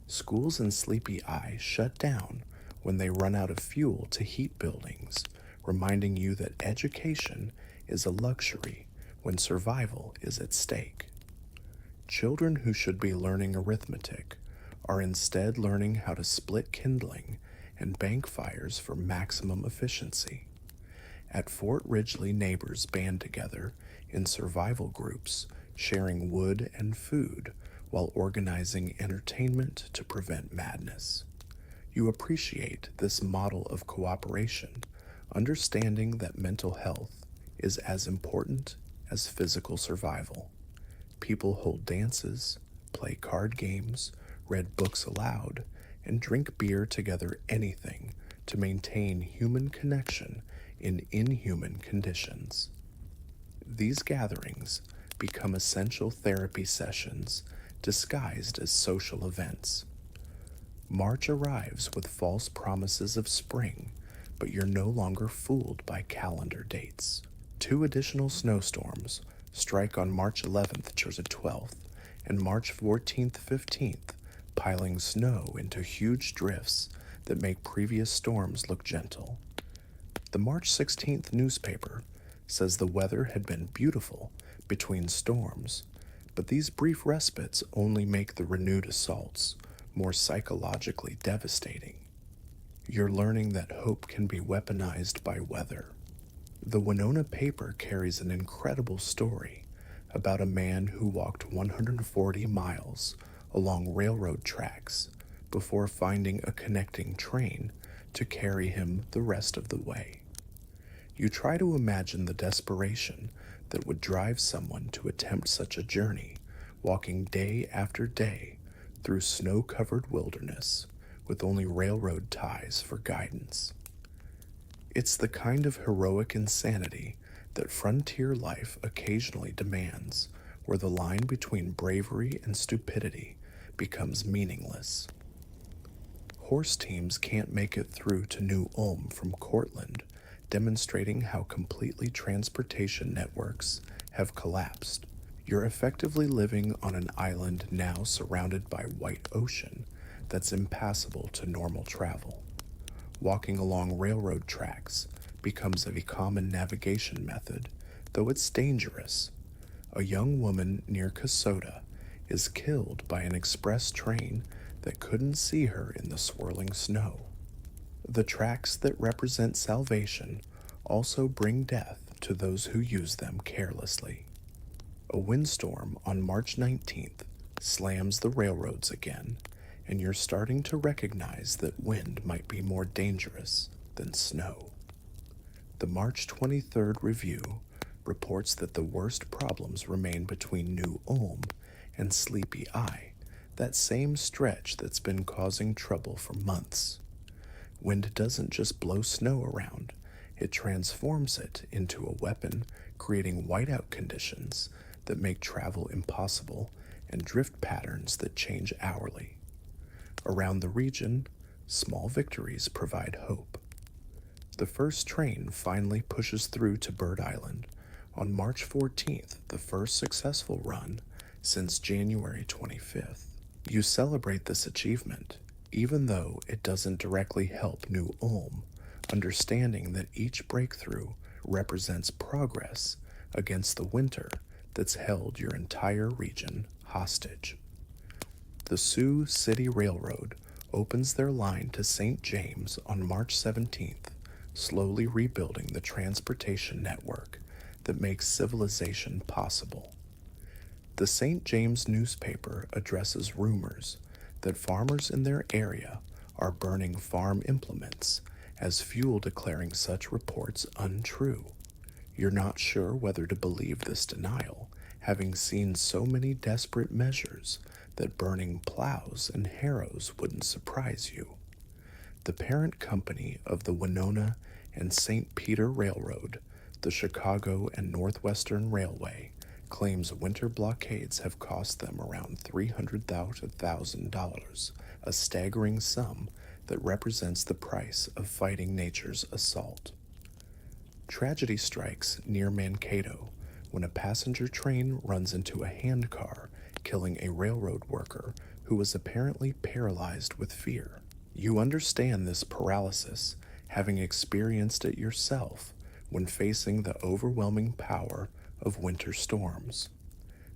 Schools in Sleepy Eye shut down when they run out of fuel to heat buildings, reminding you that education is a luxury when survival is at stake. Children who should be learning arithmetic are instead learning how to split kindling and bank fires for maximum efficiency. At Fort Ridgely, neighbors band together in survival groups, sharing wood and food while organizing entertainment to prevent madness. You appreciate this model of cooperation, understanding that mental health is as important as physical survival. People hold dances, play card games, read books aloud, and drink beer together, anything to maintain human connection in inhuman conditions. These gatherings become essential therapy sessions disguised as social events. March arrives with false promises of spring, but you're no longer fooled by calendar dates. 2 additional snowstorms strike on March 11th to the 12th and March 14th, 15th, piling snow into huge drifts that make previous storms look gentle. The March 16th newspaper says the weather had been beautiful between storms, but these brief respites only make the renewed assaults more psychologically devastating. You're learning that hope can be weaponized by weather. The Winona paper carries an incredible story about a man who walked 140 miles along railroad tracks before finding a connecting train to carry him the rest of the way. You try to imagine the desperation that would drive someone to attempt such a journey, walking day after day through snow-covered wilderness with only railroad ties for guidance. It's the kind of heroic insanity that frontier life occasionally demands, where the line between bravery and stupidity becomes meaningless. Horse teams can't make it through to New Ulm from Cortland, demonstrating how completely transportation networks have collapsed. You're effectively living on an island now surrounded by white ocean that's impassable to normal travel. Walking along railroad tracks becomes a common navigation method, though it's dangerous. A young woman near Kasota is killed by an express train that couldn't see her in the swirling snow. The tracks that represent salvation also bring death to those who use them carelessly. A windstorm on March 19th slams the railroads again, and you're starting to recognize that wind might be more dangerous than snow. The March 23rd review reports that the worst problems remain between New Ulm and Sleepy Eye, that same stretch that's been causing trouble for months. Wind doesn't just blow snow around, it transforms it into a weapon, creating whiteout conditions that make travel impossible and drift patterns that change hourly. Around the region, small victories provide hope. The first train finally pushes through to Bird Island on March 14th, the first successful run since January 25th. You celebrate this achievement, even though it doesn't directly help New Ulm, understanding that each breakthrough represents progress against the winter that's held your entire region hostage. The Sioux City Railroad opens their line to St. James on March 17th, slowly rebuilding the transportation network that makes civilization possible. The St. James newspaper addresses rumors that farmers in their area are burning farm implements as fuel, declaring such reports untrue. You're not sure whether to believe this denial, having seen so many desperate measures that burning plows and harrows wouldn't surprise you. The parent company of the Winona and St. Peter Railroad, the Chicago and Northwestern Railway, claims winter blockades have cost them around $300,000, a staggering sum that represents the price of fighting nature's assault. Tragedy strikes near Mankato when a passenger train runs into a handcar, killing a railroad worker who was apparently paralyzed with fear. You understand this paralysis, having experienced it yourself when facing the overwhelming power of winter storms.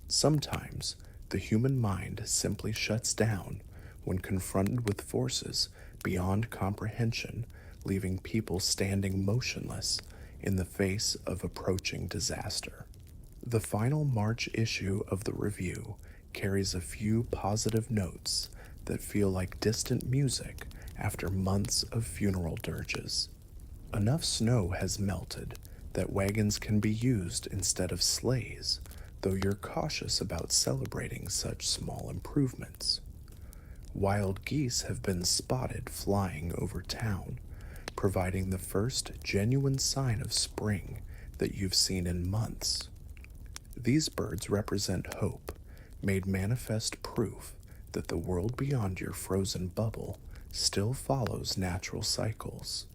Sometimes the human mind simply shuts down when confronted with forces beyond comprehension, leaving people standing motionless in the face of approaching disaster. The final March issue of the review carries a few positive notes that feel like distant music after months of funeral dirges. Enough snow has melted that wagons can be used instead of sleighs, though you're cautious about celebrating such small improvements. Wild geese have been spotted flying over town, providing the first genuine sign of spring that you've seen in months. These birds represent hope, made manifest proof that the world beyond your frozen bubble still follows natural cycles.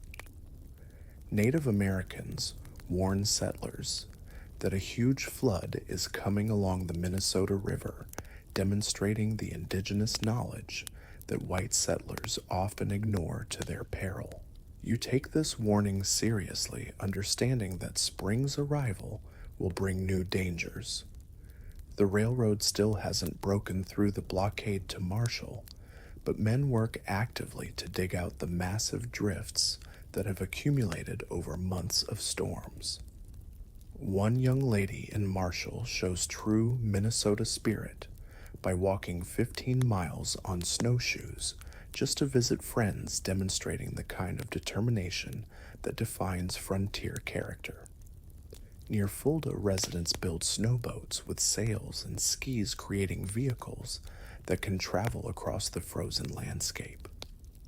Native Americans warn settlers that a huge flood is coming along the Minnesota River, demonstrating the indigenous knowledge that white settlers often ignore to their peril. You take this warning seriously, understanding that spring's arrival will bring new dangers. The railroad still hasn't broken through the blockade to Marshall, but men work actively to dig out the massive drifts that have accumulated over months of storms. One young lady in Marshall shows true Minnesota spirit by walking 15 miles on snowshoes just to visit friends, demonstrating the kind of determination that defines frontier character. Near Fulda, residents build snowboats with sails and skis, creating vehicles that can travel across the frozen landscape.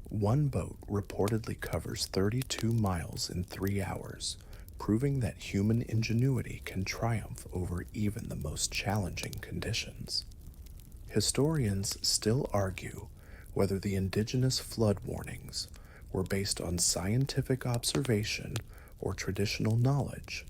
One boat reportedly covers 32 miles in 3 hours, proving that human ingenuity can triumph over even the most challenging conditions. Historians still argue whether the indigenous flood warnings were based on scientific observation or traditional knowledge,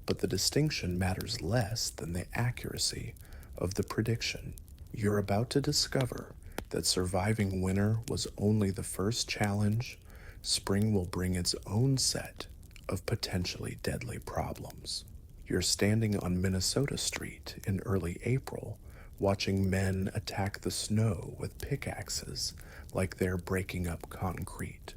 but the distinction matters less than the accuracy of the prediction. You're about to discover that surviving winter was only the first challenge. Spring will bring its own set of potentially deadly problems. You're standing on Minnesota Street in early April, watching men attack the snow with pickaxes like they're breaking up concrete.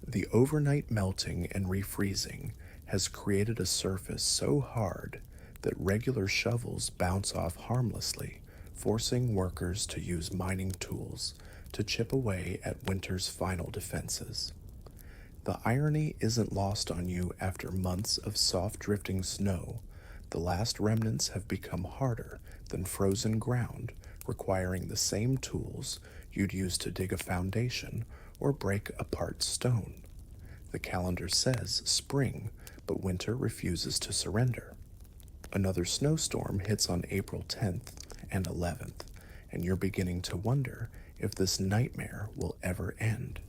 The overnight melting and refreezing has created a surface so hard that regular shovels bounce off harmlessly, forcing workers to use mining tools to chip away at winter's final defenses. The irony isn't lost on you. After months of soft drifting snow, the last remnants have become harder than frozen ground, requiring the same tools you'd use to dig a foundation or break apart stone. The calendar says spring, but winter refuses to surrender. Another snowstorm hits on April 10th and 11th, and you're beginning to wonder if this nightmare will ever end.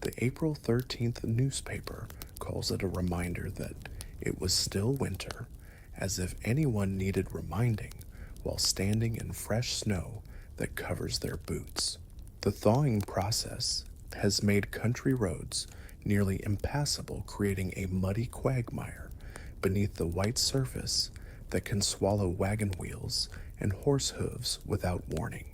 The April 13th newspaper calls it a reminder that it was still winter, as if anyone needed reminding while standing in fresh snow that covers their boots. The thawing process has made country roads nearly impassable, creating a muddy quagmire beneath the white surface that can swallow wagon wheels and horse hooves without warning.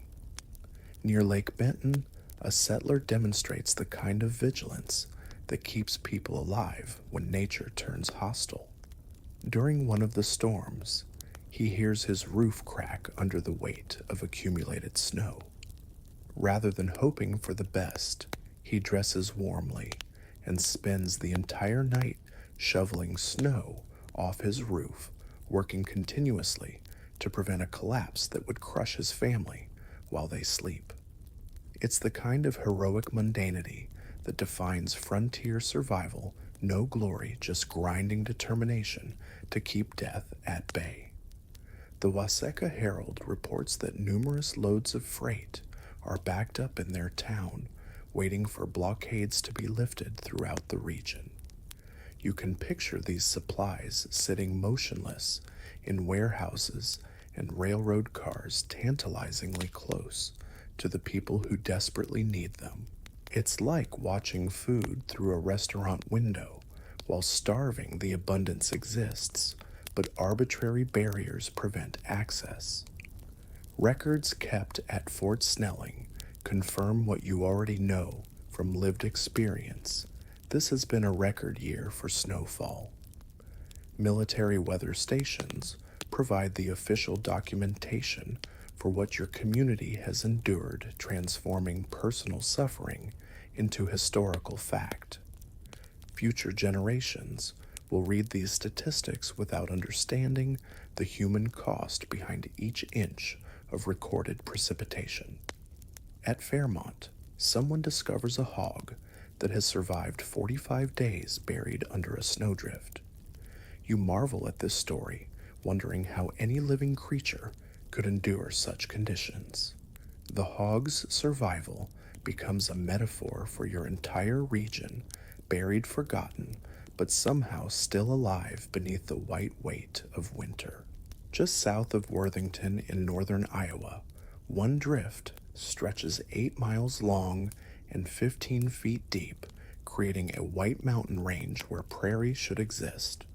Near Lake Benton, a settler demonstrates the kind of vigilance that keeps people alive when nature turns hostile. During one of the storms, he hears his roof crack under the weight of accumulated snow. Rather than hoping for the best, he dresses warmly and spends the entire night shoveling snow off his roof, working continuously to prevent a collapse that would crush his family while they sleep. It's the kind of heroic mundanity that defines frontier survival, no glory, just grinding determination to keep death at bay. The Waseca Herald reports that numerous loads of freight are backed up in their town, waiting for blockades to be lifted throughout the region. You can picture these supplies sitting motionless in warehouses and railroad cars, tantalizingly close to the people who desperately need them. It's like watching food through a restaurant window. While starving, the abundance exists, but arbitrary barriers prevent access. Records kept at Fort Snelling confirm what you already know from lived experience. This has been a record year for snowfall. Military weather stations provide the official documentation for what your community has endured, transforming personal suffering into historical fact. Future generations will read these statistics without understanding the human cost behind each inch of recorded precipitation. At Fairmont, someone discovers a hog that has survived 45 days buried under a snowdrift. You marvel at this story, wondering how any living creature could endure such conditions. The hog's survival becomes a metaphor for your entire region, buried, forgotten, but somehow still alive beneath the white weight of winter. Just south of Worthington in northern Iowa, one drift stretches 8 miles long and 15 feet deep, creating a white mountain range where prairie should exist.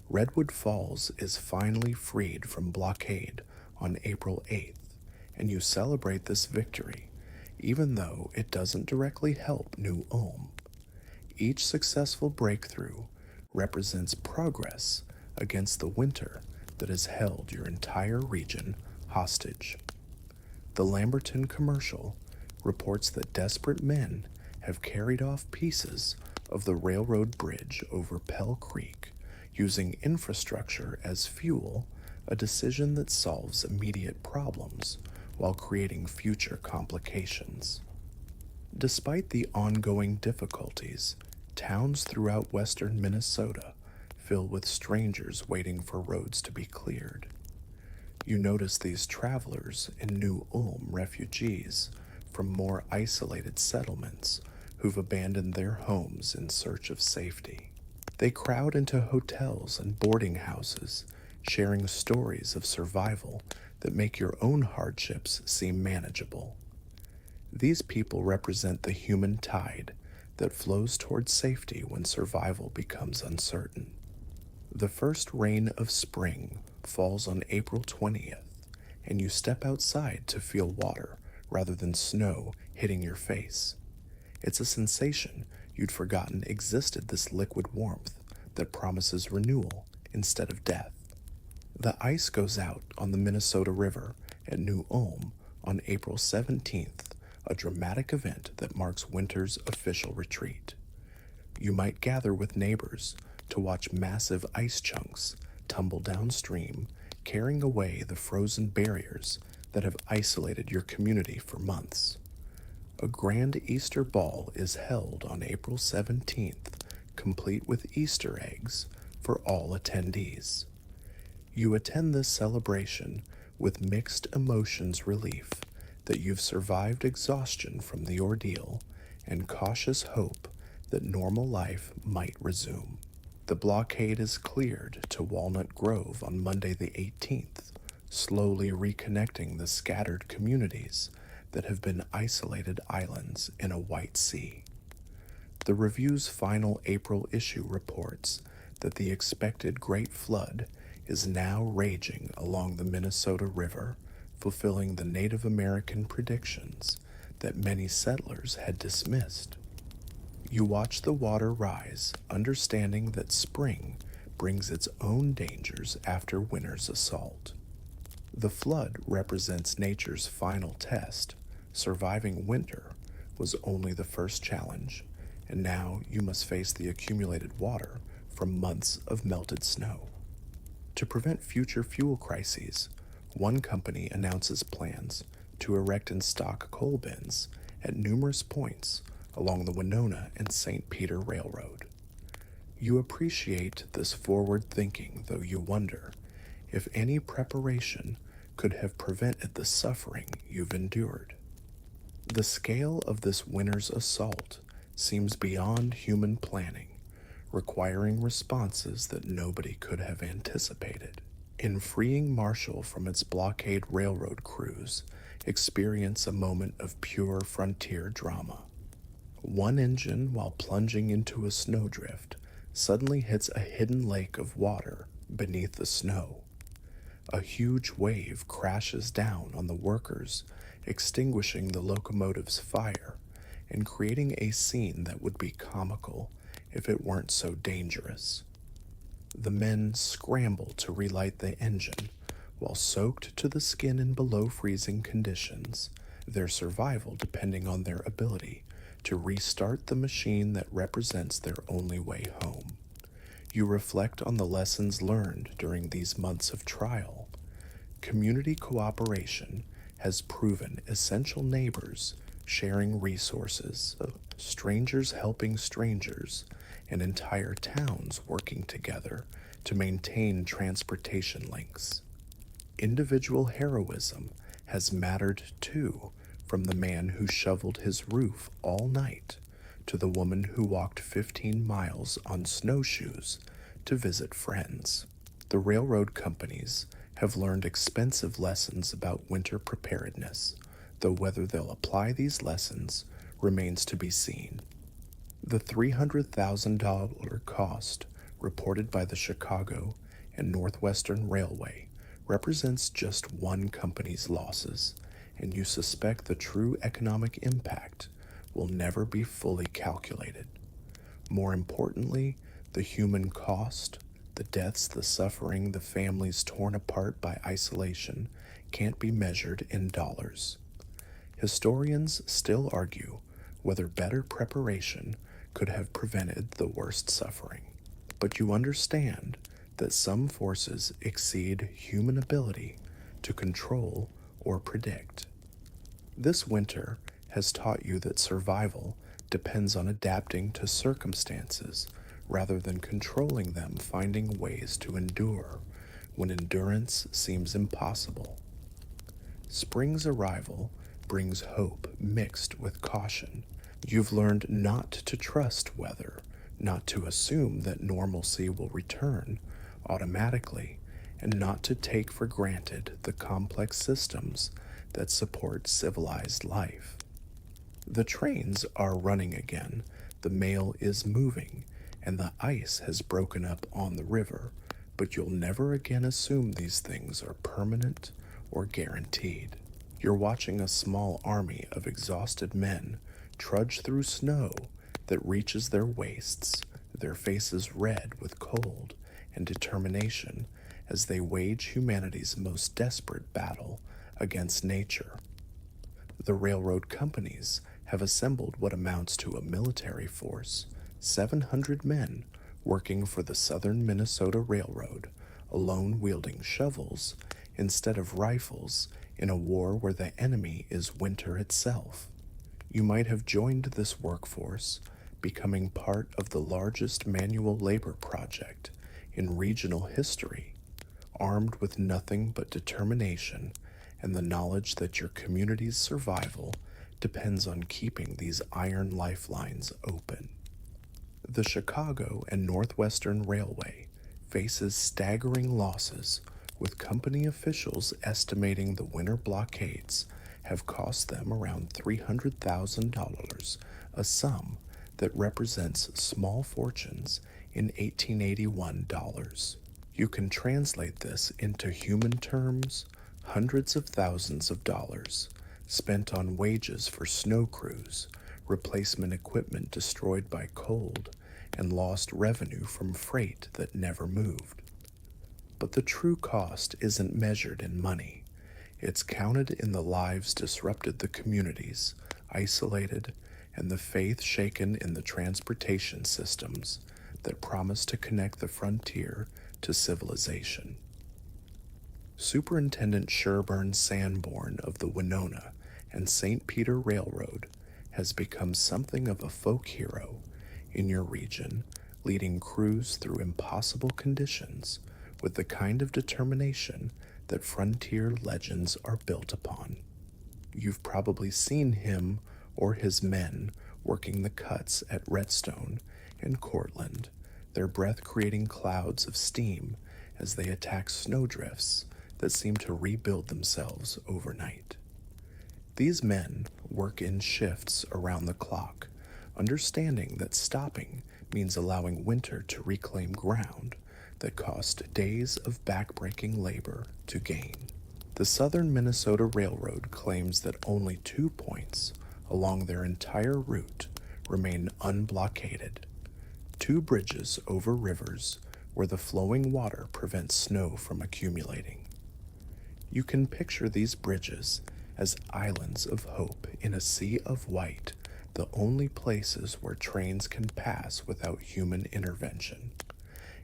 Redwood Falls is finally freed from blockade on April 8th, and you celebrate this victory, even though it doesn't directly help New Ulm. Each successful breakthrough represents progress against the winter that has held your entire region hostage. The Lamberton Commercial reports that desperate men have carried off pieces of the railroad bridge over Pell Creek, using infrastructure as fuel, a decision that solves immediate problems while creating future complications. Despite the ongoing difficulties, towns throughout western Minnesota fill with strangers waiting for roads to be cleared. You notice these travelers in New Ulm, refugees from more isolated settlements who've abandoned their homes in search of safety. They crowd into hotels and boarding houses, sharing stories of survival that make your own hardships seem manageable. These people represent the human tide that flows towards safety when survival becomes uncertain. The first rain of spring falls on April 20th, and you step outside to feel water rather than snow hitting your face. It's a sensation you'd forgotten existed, this liquid warmth that promises renewal instead of death. The ice goes out on the Minnesota River at New Ulm on April 17th, a dramatic event that marks winter's official retreat. You might gather with neighbors to watch massive ice chunks tumble downstream, carrying away the frozen barriers that have isolated your community for months. A grand Easter ball is held on April 17th, complete with Easter eggs for all attendees. You attend this celebration with mixed emotions, relief that you've survived exhaustion from the ordeal, and cautious hope that normal life might resume. The blockade is cleared to Walnut Grove on Monday the 18th, slowly reconnecting the scattered communities that have been isolated islands in a white sea. The review's final April issue reports that the expected Great Flood is now raging along the Minnesota River, fulfilling the Native American predictions that many settlers had dismissed. You watch the water rise, understanding that spring brings its own dangers after winter's assault. The flood represents nature's final test. Surviving winter was only the first challenge, and now you must face the accumulated water from months of melted snow. To prevent future fuel crises, one company announces plans to erect and stock coal bins at numerous points along the Winona and St. Peter Railroad. You appreciate this forward thinking, though you wonder if any preparation could have prevented the suffering you've endured. The scale of this winter's assault seems beyond human planning, requiring responses that nobody could have anticipated. In freeing Marshall from its blockade railroad crews, experience a moment of pure frontier drama. One engine, while plunging into a snowdrift, suddenly hits a hidden lake of water beneath the snow. A huge wave crashes down on the workers, extinguishing the locomotive's fire and creating a scene that would be comical if it weren't so dangerous. The men scramble to relight the engine while soaked to the skin in below freezing conditions, their survival depending on their ability to restart the machine that represents their only way home. You reflect on the lessons learned during these months of trial. Community cooperation has proven essential: neighbors sharing resources, strangers helping strangers, and entire towns working together to maintain transportation links. Individual heroism has mattered too, from the man who shoveled his roof all night to the woman who walked 15 miles on snowshoes to visit friends. The railroad companies have learned expensive lessons about winter preparedness, though whether they'll apply these lessons remains to be seen. The $300,000 cost reported by the Chicago and Northwestern Railway represents just one company's losses, and you suspect the true economic impact will never be fully calculated. More importantly, the human cost, the deaths, the suffering, the families torn apart by isolation can't be measured in dollars. Historians still argue whether better preparation could have prevented the worst suffering. But you understand that some forces exceed human ability to control or predict. This winter has taught you that survival depends on adapting to circumstances rather than controlling them, finding ways to endure when endurance seems impossible. Spring's arrival brings hope mixed with caution. You've learned not to trust weather, not to assume that normalcy will return automatically, and not to take for granted the complex systems that support civilized life. The trains are running again, the mail is moving, and the ice has broken up on the river, but you'll never again assume these things are permanent or guaranteed. You're watching a small army of exhausted men trudge through snow that reaches their waists, their faces red with cold and determination as they wage humanity's most desperate battle against nature. The railroad companies have assembled what amounts to a military force, 700 men working for the Southern Minnesota Railroad, alone wielding shovels instead of rifles in a war where the enemy is winter itself. You might have joined this workforce, becoming part of the largest manual labor project in regional history, armed with nothing but determination and the knowledge that your community's survival depends on keeping these iron lifelines open. The Chicago and Northwestern Railway faces staggering losses, with company officials estimating the winter blockades have cost them around $300,000, a sum that represents small fortunes in 1881 dollars. You can translate this into human terms: hundreds of thousands of dollars spent on wages for snow crews, replacement equipment destroyed by cold, and lost revenue from freight that never moved. But the true cost isn't measured in money. It's counted in the lives disrupted, the communities isolated, and the faith shaken in the transportation systems that promise to connect the frontier to civilization. Superintendent Sherburne Sanborn of the Winona and St. Peter Railroad has become something of a folk hero in your region, leading crews through impossible conditions with the kind of determination that frontier legends are built upon. You've probably seen him or his men working the cuts at Redstone and Cortland, their breath creating clouds of steam as they attack snowdrifts that seem to rebuild themselves overnight. These men work in shifts around the clock, understanding that stopping means allowing winter to reclaim ground that cost days of backbreaking labor to gain. The Southern Minnesota Railroad claims that only 2 points along their entire route remain unblockaded: 2 bridges over rivers where the flowing water prevents snow from accumulating. You can picture these bridges as islands of hope in a sea of white, the only places where trains can pass without human intervention.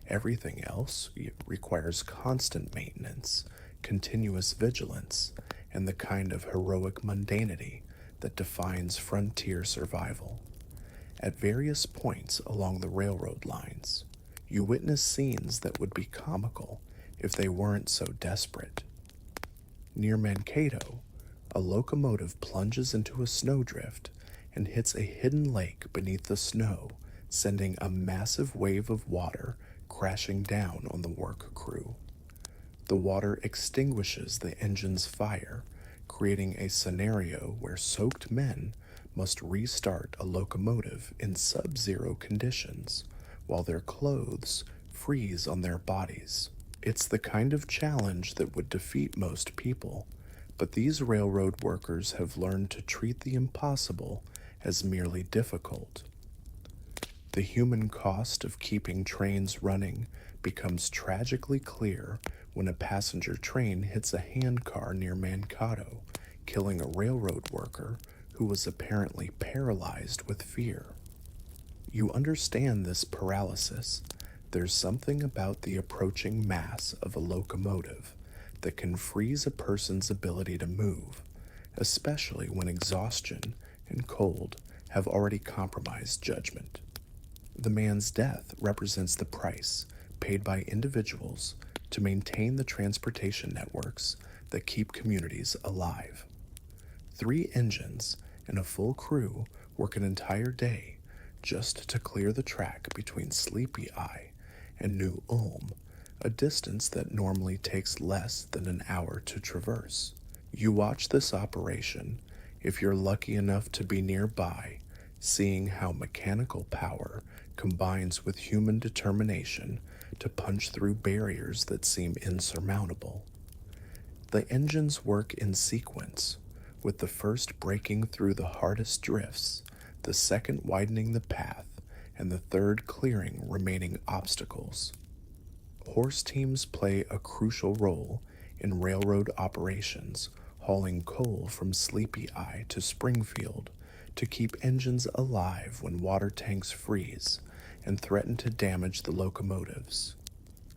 Everything else requires constant maintenance, continuous vigilance, and the kind of heroic mundanity that defines frontier survival. At various points along the railroad lines, you witness scenes that would be comical if they weren't so desperate. Near Mankato, a locomotive plunges into a snowdrift and hits a hidden lake beneath the snow, sending a massive wave of water crashing down on the work crew. The water extinguishes the engine's fire, creating a scenario where soaked men must restart a locomotive in sub-zero conditions while their clothes freeze on their bodies. It's the kind of challenge that would defeat most people, but these railroad workers have learned to treat the impossible as merely difficult. The human cost of keeping trains running becomes tragically clear when a passenger train hits a handcar near Mankato, killing a railroad worker who was apparently paralyzed with fear. You understand this paralysis. There's something about the approaching mass of a locomotive that can freeze a person's ability to move, especially when exhaustion and cold have already compromised judgment. The man's death represents the price paid by individuals to maintain the transportation networks that keep communities alive. 3 engines and a full crew work an entire day just to clear the track between Sleepy Eye and New Ulm, a distance that normally takes less than an hour to traverse. You watch this operation, if you're lucky enough to be nearby, seeing how mechanical power combines with human determination to punch through barriers that seem insurmountable. The engines work in sequence, with the first breaking through the hardest drifts, the second widening the path, and the third clearing remaining obstacles. Horse teams play a crucial role in railroad operations, hauling coal from Sleepy Eye to Springfield to keep engines alive when water tanks freeze and threaten to damage the locomotives.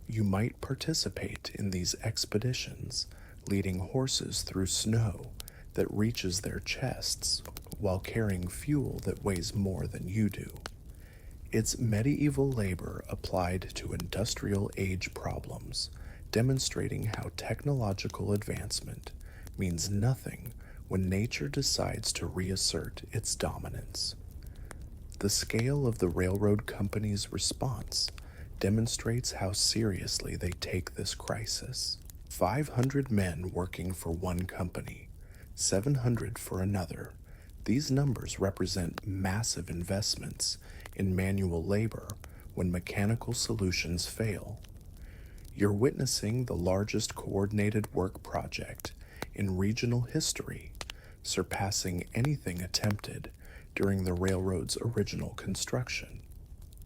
You might participate in these expeditions, leading horses through snow that reaches their chests while carrying fuel that weighs more than you do. It's medieval labor applied to industrial age problems, demonstrating how technological advancement means nothing when nature decides to reassert its dominance. The scale of the railroad company's response demonstrates how seriously they take this crisis. 500 men working for one company, 700 for another, These numbers represent massive investments in manual labor when mechanical solutions fail. You're witnessing the largest coordinated work project in regional history, surpassing anything attempted during the railroad's original construction.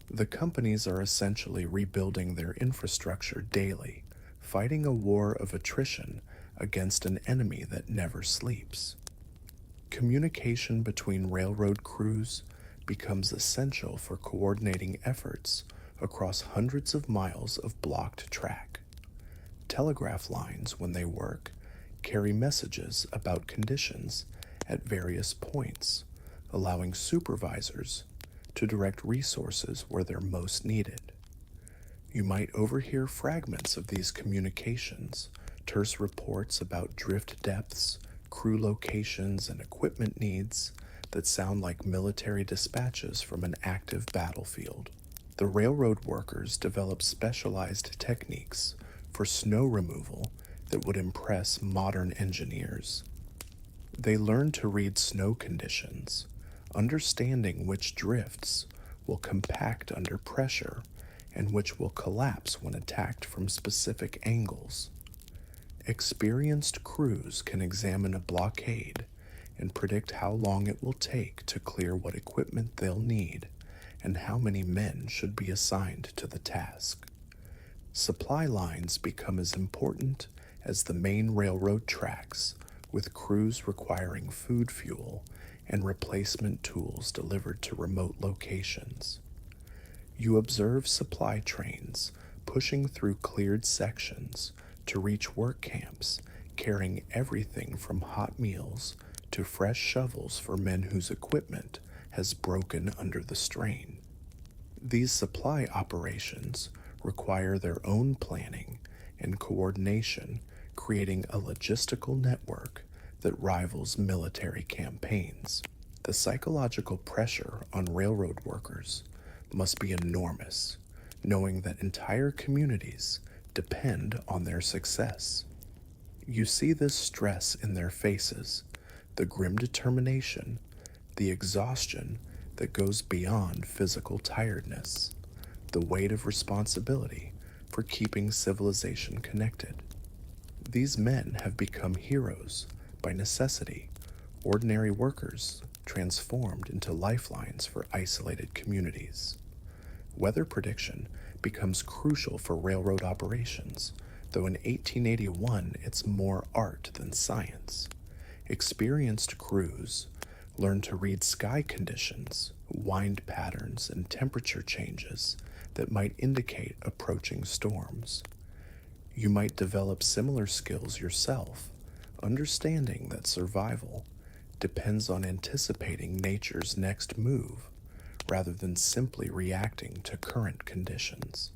The companies are essentially rebuilding their infrastructure daily, fighting a war of attrition against an enemy that never sleeps. Communication between railroad crews becomes essential for coordinating efforts across hundreds of miles of blocked track. Telegraph lines, when they work, carry messages about conditions at various points, allowing supervisors to direct resources where they're most needed. You might overhear fragments of these communications, terse reports about drift depths, crew locations, and equipment needs that sound like military dispatches from an active battlefield. The railroad workers developed specialized techniques for snow removal that would impress modern engineers. They learned to read snow conditions, understanding which drifts will compact under pressure and which will collapse when attacked from specific angles. Experienced crews can examine a blockade and predict how long it will take to clear what equipment they'll need and how many men should be assigned to the task. Supply lines become as important as the main railroad tracks, with crews requiring food fuel and replacement tools delivered to remote locations. You observe supply trains pushing through cleared sections to reach work camps, carrying everything from hot meals to fresh shovels for men whose equipment has broken under the strain. These supply operations require their own planning and coordination, creating a logistical network that rivals military campaigns. The psychological pressure on railroad workers must be enormous, knowing that entire communities depend on their success. You see this stress in their faces, the grim determination, the exhaustion that goes beyond physical tiredness, the weight of responsibility for keeping civilization connected. These men have become heroes by necessity, ordinary workers transformed into lifelines for isolated communities. Weather prediction becomes crucial for railroad operations, though in 1881 it's more art than science. Experienced crews learn to read sky conditions, wind patterns, and temperature changes that might indicate approaching storms. You might develop similar skills yourself, understanding that survival depends on anticipating nature's next move rather than simply reacting to current conditions.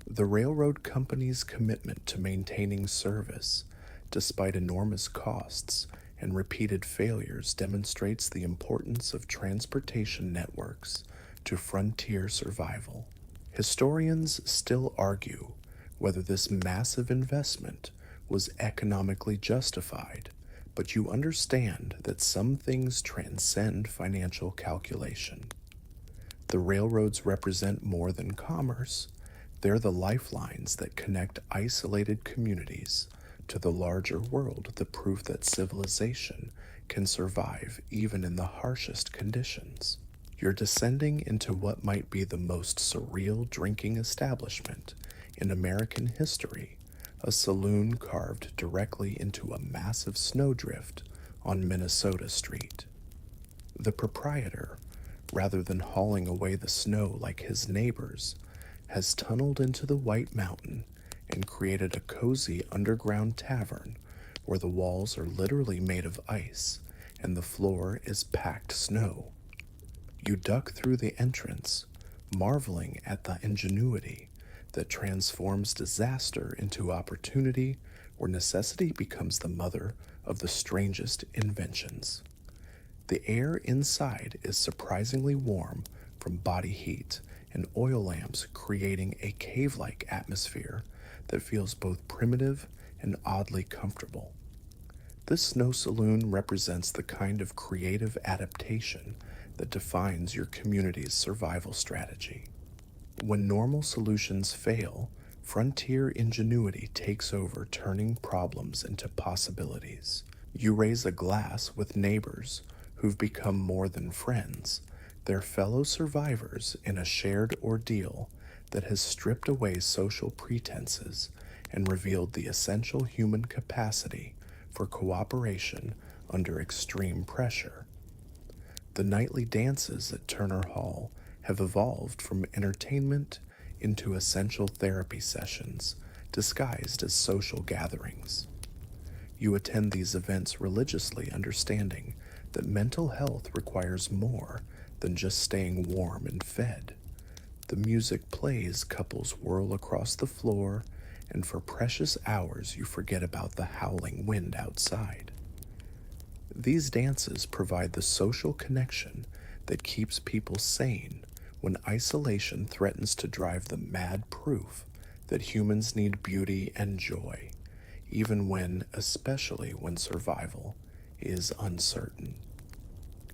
The railroad company's commitment to maintaining service, despite enormous costs and repeated failures, demonstrates the importance of transportation networks to frontier survival. Historians still argue whether this massive investment was economically justified, but you understand that some things transcend financial calculation. The railroads represent more than commerce. They're the lifelines that connect isolated communities to the larger world, the proof that civilization can survive even in the harshest conditions. You're descending into what might be the most surreal drinking establishment in American history, a saloon carved directly into a massive snowdrift on Minnesota Street. The proprietor, rather than hauling away the snow like his neighbors, has tunneled into the White Mountain and created a cozy underground tavern where the walls are literally made of ice and the floor is packed snow. You duck through the entrance, marveling at the ingenuity that transforms disaster into opportunity, where necessity becomes the mother of the strangest inventions. The air inside is surprisingly warm from body heat and oil lamps, creating a cave-like atmosphere that feels both primitive and oddly comfortable. This snow saloon represents the kind of creative adaptation that defines your community's survival strategy. When normal solutions fail, frontier ingenuity takes over, turning problems into possibilities. You raise a glass with neighbors who've become more than friends. They're fellow survivors in a shared ordeal that has stripped away social pretenses and revealed the essential human capacity for cooperation under extreme pressure. The nightly dances at Turner Hall have evolved from entertainment into essential therapy sessions disguised as social gatherings. You attend these events religiously, understanding that mental health requires more than just staying warm and fed. The music plays, couples whirl across the floor, and for precious hours you forget about the howling wind outside. These dances provide the social connection that keeps people sane when isolation threatens to drive them mad, proof that humans need beauty and joy, even when, especially when survival is uncertain.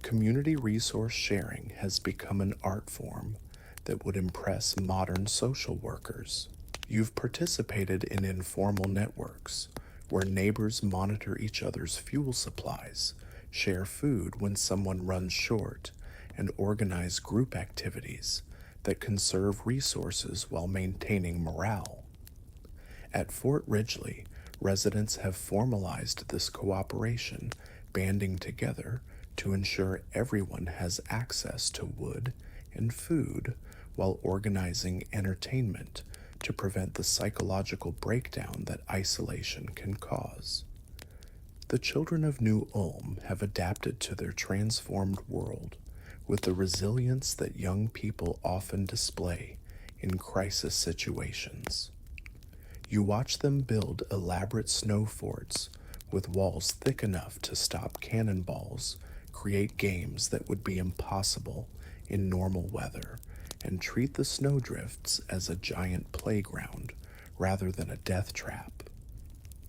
Community resource sharing has become an art form that would impress modern social workers. You've participated in informal networks where neighbors monitor each other's fuel supplies, share food when someone runs short, and organize group activities that conserve resources while maintaining morale. At Fort Ridgely, residents have formalized this cooperation, banding together to ensure everyone has access to wood and food while organizing entertainment to prevent the psychological breakdown that isolation can cause. The children of New Ulm have adapted to their transformed world with the resilience that young people often display in crisis situations. You watch them build elaborate snow forts with walls thick enough to stop cannonballs, create games that would be impossible in normal weather, and treat the snowdrifts as a giant playground rather than a death trap.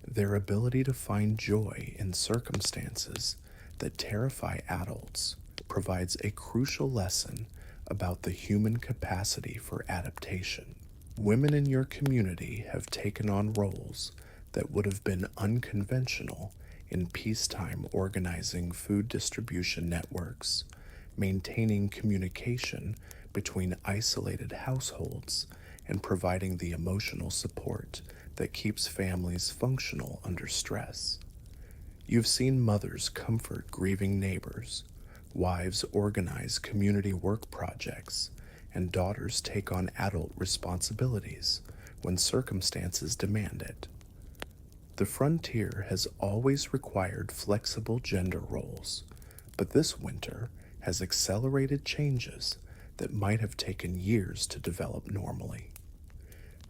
Their ability to find joy in circumstances that terrify adults provides a crucial lesson about the human capacity for adaptation. Women in your community have taken on roles that would have been unconventional in peacetime, organizing food distribution networks, maintaining communication between isolated households, and providing the emotional support that keeps families functional under stress. You've seen mothers comfort grieving neighbors, wives organize community work projects, and daughters take on adult responsibilities when circumstances demand it. The frontier has always required flexible gender roles, but this winter has accelerated changes that might have taken years to develop normally.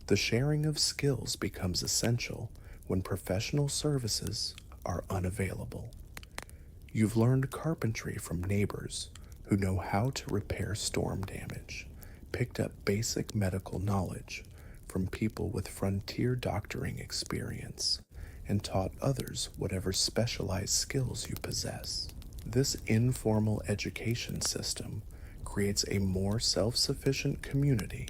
The sharing of skills becomes essential when professional services are unavailable. You've learned carpentry from neighbors who know how to repair storm damage, picked up basic medical knowledge from people with frontier doctoring experience, and taught others whatever specialized skills you possess. This informal education system creates a more self-sufficient community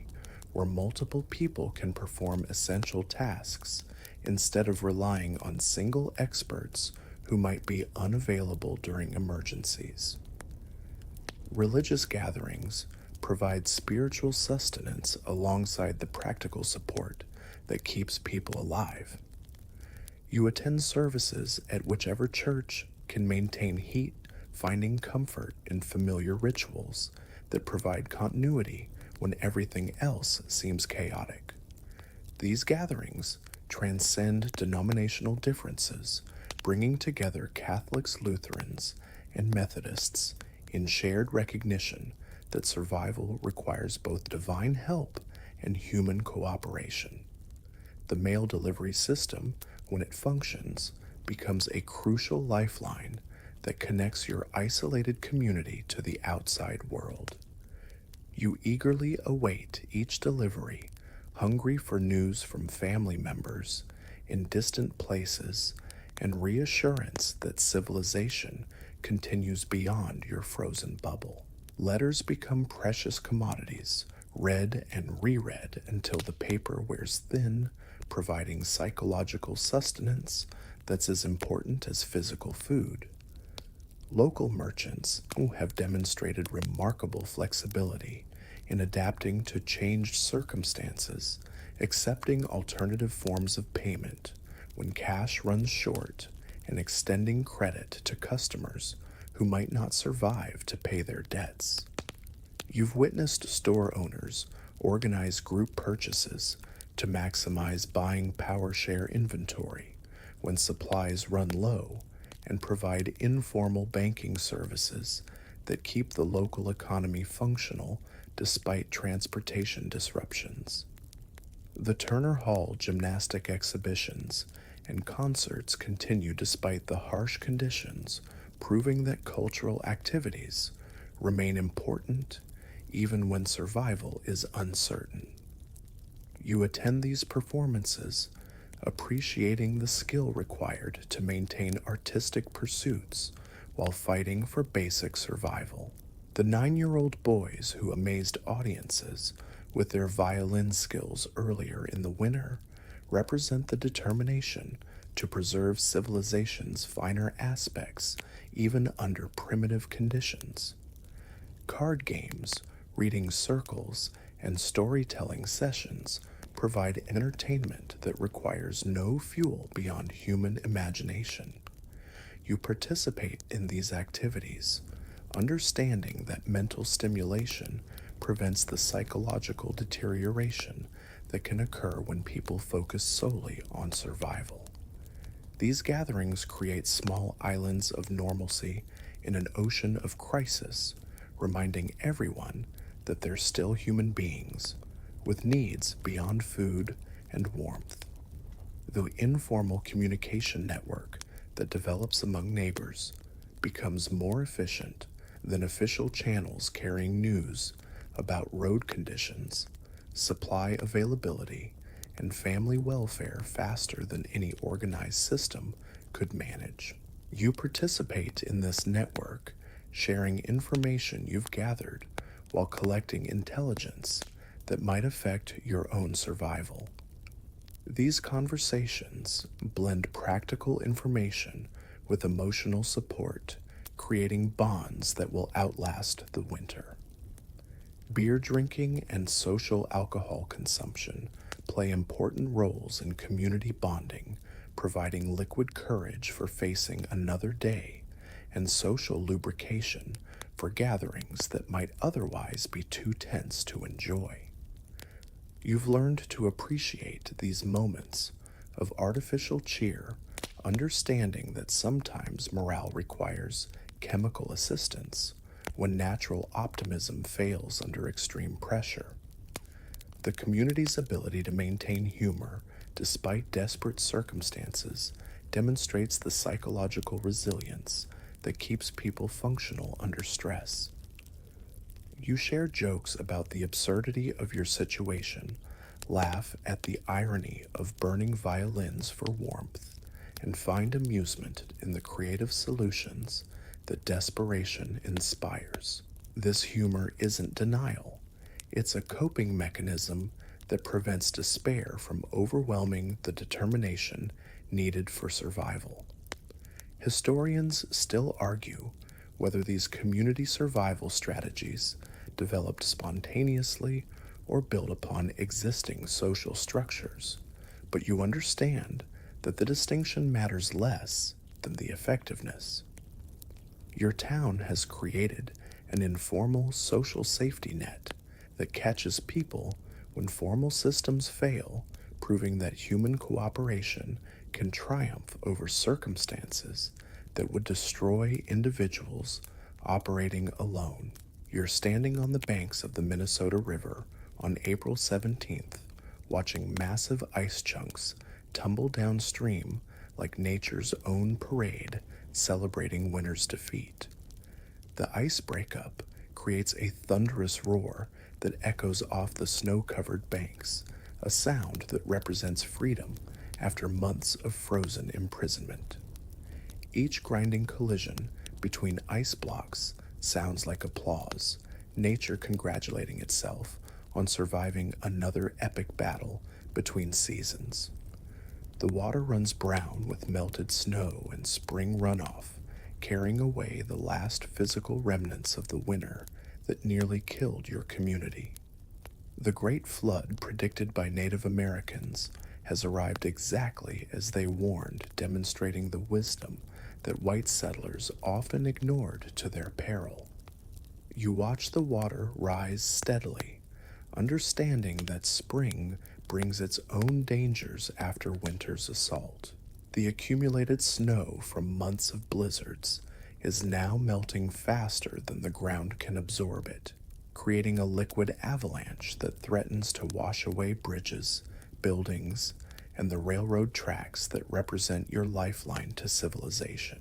where multiple people can perform essential tasks instead of relying on single experts who might be unavailable during emergencies. Religious gatherings provide spiritual sustenance alongside the practical support that keeps people alive. You attend services at whichever church can maintain heat, finding comfort in familiar rituals that provide continuity when everything else seems chaotic. These gatherings transcend denominational differences, bringing together Catholics, Lutherans, and Methodists in shared recognition that survival requires both divine help and human cooperation. The mail delivery system, when it functions, becomes a crucial lifeline that connects your isolated community to the outside world. You eagerly await each delivery, hungry for news from family members in distant places and reassurance that civilization continues beyond your frozen bubble. Letters become precious commodities, read and reread until the paper wears thin, providing psychological sustenance that's as important as physical food. Local merchants who have demonstrated remarkable flexibility in adapting to changed circumstances, accepting alternative forms of payment when cash runs short, and extending credit to customers who might not survive to pay their debts. You've witnessed store owners organize group purchases to maximize buying power share inventory when supplies run low and provide informal banking services that keep the local economy functional despite transportation disruptions. The Turner Hall gymnastic exhibitions and concerts continue despite the harsh conditions, proving that cultural activities remain important even when survival is uncertain. You attend these performances, appreciating the skill required to maintain artistic pursuits while fighting for basic survival. The 9-year-old boys who amazed audiences with their violin skills earlier in the winter represent the determination to preserve civilization's finer aspects even under primitive conditions. Card games, reading circles, and storytelling sessions provide entertainment that requires no fuel beyond human imagination. You participate in these activities, understanding that mental stimulation prevents the psychological deterioration that can occur when people focus solely on survival. These gatherings create small islands of normalcy in an ocean of crisis, reminding everyone that they're still human beings with needs beyond food and warmth. The informal communication network that develops among neighbors becomes more efficient than official channels carrying news about road conditions, supply availability, and family welfare faster than any organized system could manage. You participate in this network, sharing information you've gathered while collecting intelligence that might affect your own survival. These conversations blend practical information with emotional support, creating bonds that will outlast the winter. Beer drinking and social alcohol consumption play important roles in community bonding, providing liquid courage for facing another day and social lubrication for gatherings that might otherwise be too tense to enjoy. You've learned to appreciate these moments of artificial cheer, understanding that sometimes morale requires chemical assistance when natural optimism fails under extreme pressure. The community's ability to maintain humor despite desperate circumstances demonstrates the psychological resilience that keeps people functional under stress. You share jokes about the absurdity of your situation, laugh at the irony of burning violins for warmth, and find amusement in the creative solutions that desperation inspires. This humor isn't denial, it's a coping mechanism that prevents despair from overwhelming the determination needed for survival. Historians still argue whether these community survival strategies developed spontaneously or built upon existing social structures, but you understand that the distinction matters less than the effectiveness. Your town has created an informal social safety net that catches people when formal systems fail, proving that human cooperation can triumph over circumstances that would destroy individuals operating alone. You're standing on the banks of the Minnesota River on April 17th, watching massive ice chunks tumble downstream like nature's own parade celebrating winter's defeat. The ice breakup creates a thunderous roar that echoes off the snow-covered banks, a sound that represents freedom after months of frozen imprisonment. Each grinding collision between ice blocks sounds like applause, nature congratulating itself on surviving another epic battle between seasons. The water runs brown with melted snow and spring runoff, carrying away the last physical remnants of the winter that nearly killed your community. The Great Flood predicted by Native Americans has arrived exactly as they warned, demonstrating the wisdom that white settlers often ignored to their peril. You watch the water rise steadily, understanding that spring brings its own dangers after winter's assault. The accumulated snow from months of blizzards is now melting faster than the ground can absorb it, creating a liquid avalanche that threatens to wash away bridges, buildings, and the railroad tracks that represent your lifeline to civilization.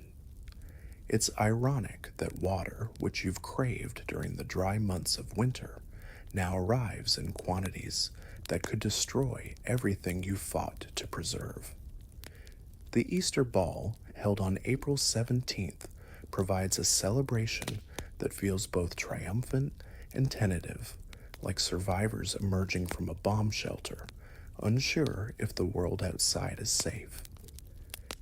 It's ironic that water, which you've craved during the dry months of winter, now arrives in quantities that could destroy everything you fought to preserve. The Easter Ball, held on April 17th, provides a celebration that feels both triumphant and tentative, like survivors emerging from a bomb shelter, unsure if the world outside is safe.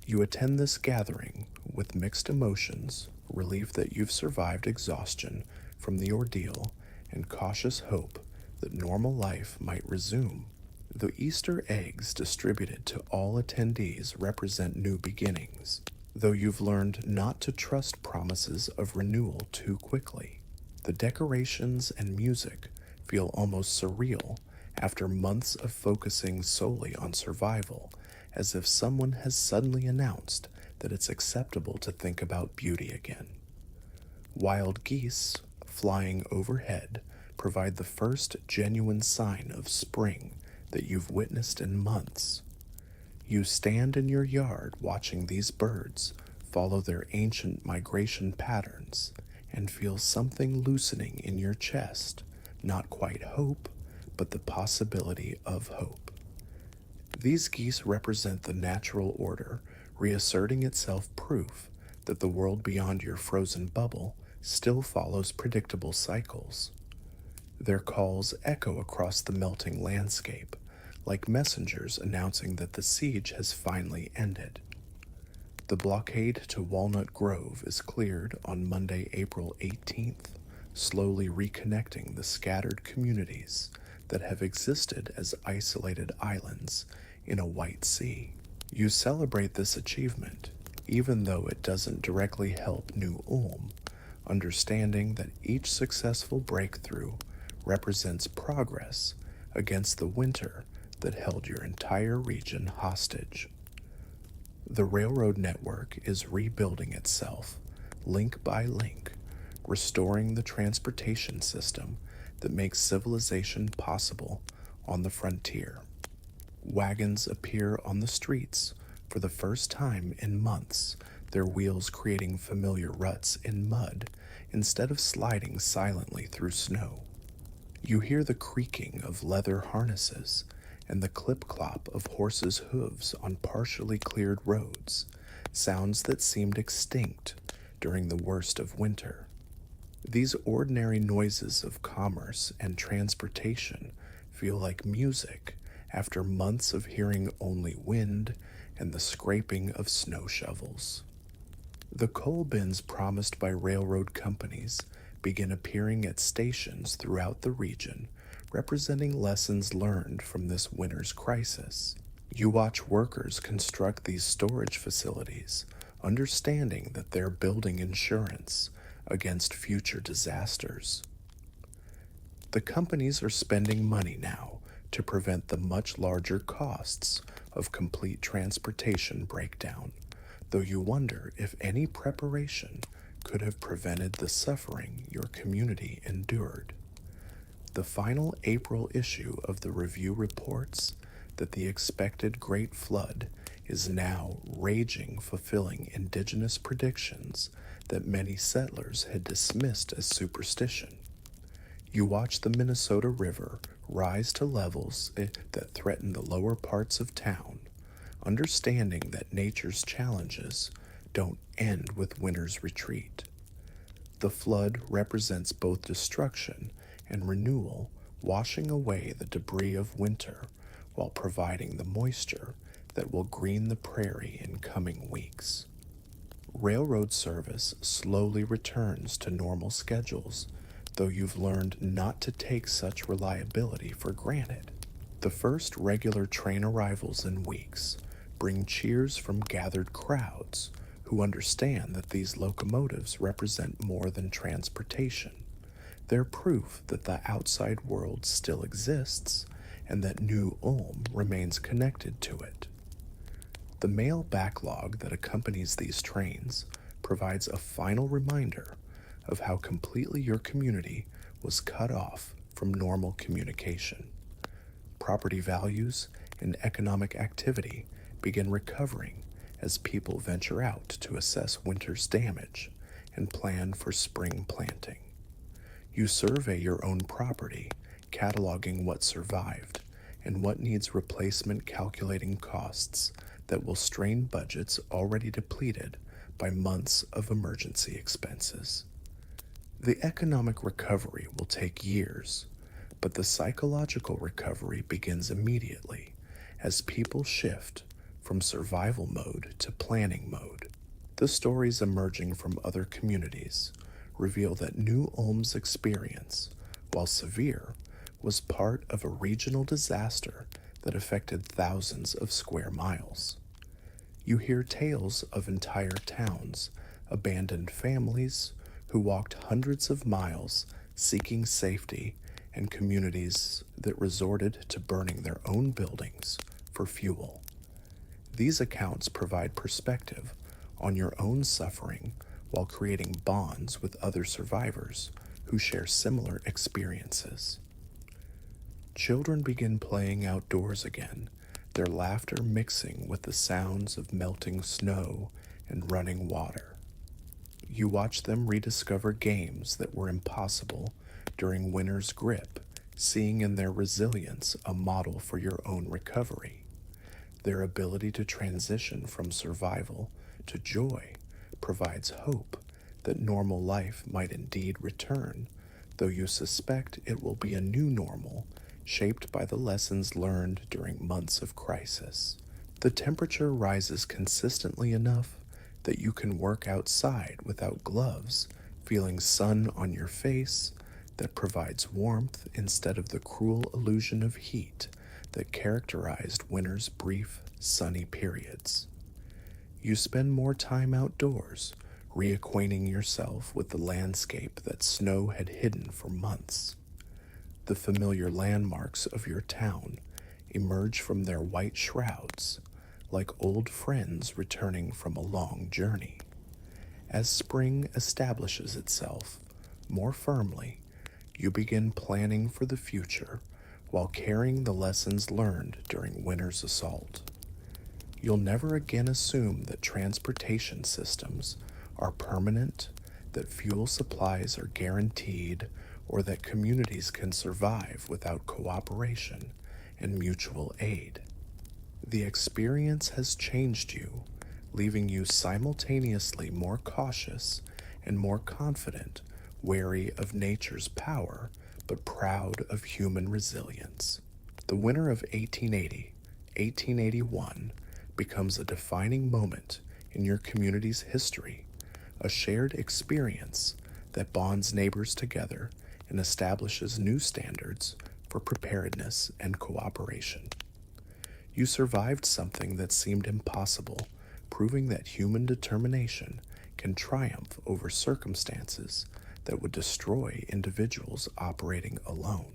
You attend this gathering with mixed emotions, relief that you've survived exhaustion from the ordeal, and cautious hope that normal life might resume. The Easter eggs distributed to all attendees represent new beginnings, though you've learned not to trust promises of renewal too quickly. The decorations and music feel almost surreal after months of focusing solely on survival, as if someone has suddenly announced that it's acceptable to think about beauty again. Wild geese, flying overhead, provide the first genuine sign of spring that you've witnessed in months. You stand in your yard watching these birds follow their ancient migration patterns and feel something loosening in your chest, not quite hope, but the possibility of hope. These geese represent the natural order, reasserting itself, proof that the world beyond your frozen bubble still follows predictable cycles. Their calls echo across the melting landscape, like messengers announcing that the siege has finally ended. The blockade to Walnut Grove is cleared on Monday, April 18th, slowly reconnecting the scattered communities that have existed as isolated islands in a white sea. You celebrate this achievement, even though it doesn't directly help New Ulm, understanding that each successful breakthrough represents progress against the winter that held your entire region hostage. The railroad network is rebuilding itself, link by link, restoring the transportation system that makes civilization possible on the frontier. Wagons appear on the streets for the first time in months, their wheels creating familiar ruts in mud instead of sliding silently through snow. You hear the creaking of leather harnesses and the clip-clop of horses' hooves on partially cleared roads, sounds that seemed extinct during the worst of winter. These ordinary noises of commerce and transportation feel like music after months of hearing only wind and the scraping of snow shovels. The coal bins promised by railroad companies begin appearing at stations throughout the region, representing lessons learned from this winter's crisis. You watch workers construct these storage facilities, understanding that they're building insurance against future disasters. The companies are spending money now to prevent the much larger costs of complete transportation breakdown, though you wonder if any preparation could have prevented the suffering your community endured. The final April issue of the review reports that the expected Great Flood is now raging, fulfilling indigenous predictions that many settlers had dismissed as superstition. You watch the Minnesota River rise to levels that threaten the lower parts of town, understanding that nature's challenges don't end with winter's retreat. The flood represents both destruction and renewal, washing away the debris of winter while providing the moisture that will green the prairie in coming weeks. Railroad service slowly returns to normal schedules, though you've learned not to take such reliability for granted. The first regular train arrivals in weeks bring cheers from gathered crowds who understand that these locomotives represent more than transportation. They're proof that the outside world still exists and that New Ulm remains connected to it. The mail backlog that accompanies these trains provides a final reminder of how completely your community was cut off from normal communication. Property values and economic activity begin recovering as people venture out to assess winter's damage and plan for spring planting. You survey your own property, cataloging what survived and what needs replacement, calculating costs that will strain budgets already depleted by months of emergency expenses. The economic recovery will take years, but the psychological recovery begins immediately as people shift from survival mode to planning mode. The stories emerging from other communities reveal that New Ulm's experience, while severe, was part of a regional disaster that affected thousands of square miles. You hear tales of entire towns, abandoned families who walked hundreds of miles seeking safety, and communities that resorted to burning their own buildings for fuel. These accounts provide perspective on your own suffering while creating bonds with other survivors who share similar experiences. Children begin playing outdoors again, their laughter mixing with the sounds of melting snow and running water. You watch them rediscover games that were impossible during winter's grip, seeing in their resilience a model for your own recovery. Their ability to transition from survival to joy provides hope that normal life might indeed return, though you suspect it will be a new normal shaped by the lessons learned during months of crisis. The temperature rises consistently enough that you can work outside without gloves, feeling sun on your face that provides warmth instead of the cruel illusion of heat that characterized winter's brief, sunny periods. You spend more time outdoors, reacquainting yourself with the landscape that snow had hidden for months. The familiar landmarks of your town emerge from their white shrouds, like old friends returning from a long journey. As spring establishes itself more firmly, you begin planning for the future while carrying the lessons learned during winter's assault. You'll never again assume that transportation systems are permanent, that fuel supplies are guaranteed, or that communities can survive without cooperation and mutual aid. The experience has changed you, leaving you simultaneously more cautious and more confident, wary of nature's power, but proud of human resilience. The winter of 1880-1881 becomes a defining moment in your community's history, a shared experience that bonds neighbors together and establishes new standards for preparedness and cooperation. You survived something that seemed impossible, proving that human determination can triumph over circumstances that would destroy individuals operating alone.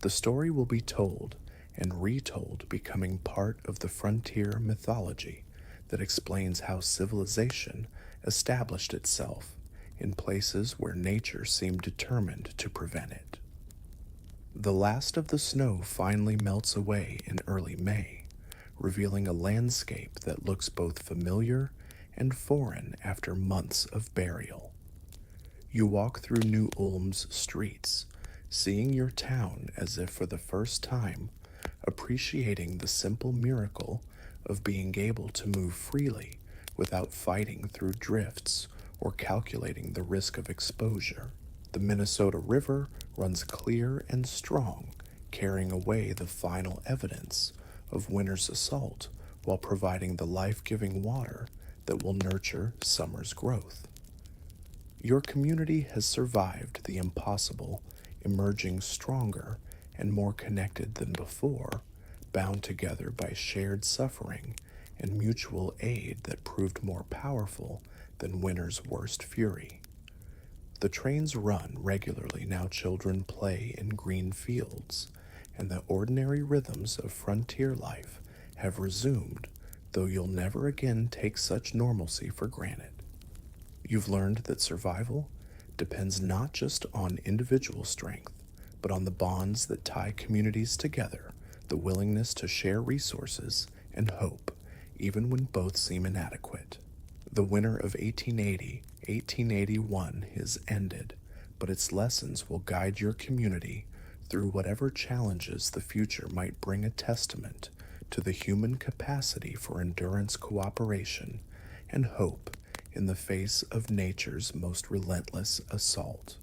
The story will be told and retold, becoming part of the frontier mythology that explains how civilization established itself in places where nature seemed determined to prevent it. The last of the snow finally melts away in early May, revealing a landscape that looks both familiar and foreign after months of burial. You walk through New Ulm's streets, seeing your town as if for the first time, appreciating the simple miracle of being able to move freely without fighting through drifts or calculating the risk of exposure. The Minnesota River runs clear and strong, carrying away the final evidence of winter's assault while providing the life-giving water that will nurture summer's growth. Your community has survived the impossible, emerging stronger and more connected than before, bound together by shared suffering and mutual aid that proved more powerful than winter's worst fury. The trains run regularly now. Children play in green fields, and the ordinary rhythms of frontier life have resumed, though you'll never again take such normalcy for granted. You've learned that survival depends not just on individual strength, but on the bonds that tie communities together, the willingness to share resources and hope, even when both seem inadequate. The winter of 1880-1881 is ended, but its lessons will guide your community through whatever challenges the future might bring, a testament to the human capacity for endurance, cooperation, and hope in the face of nature's most relentless assault.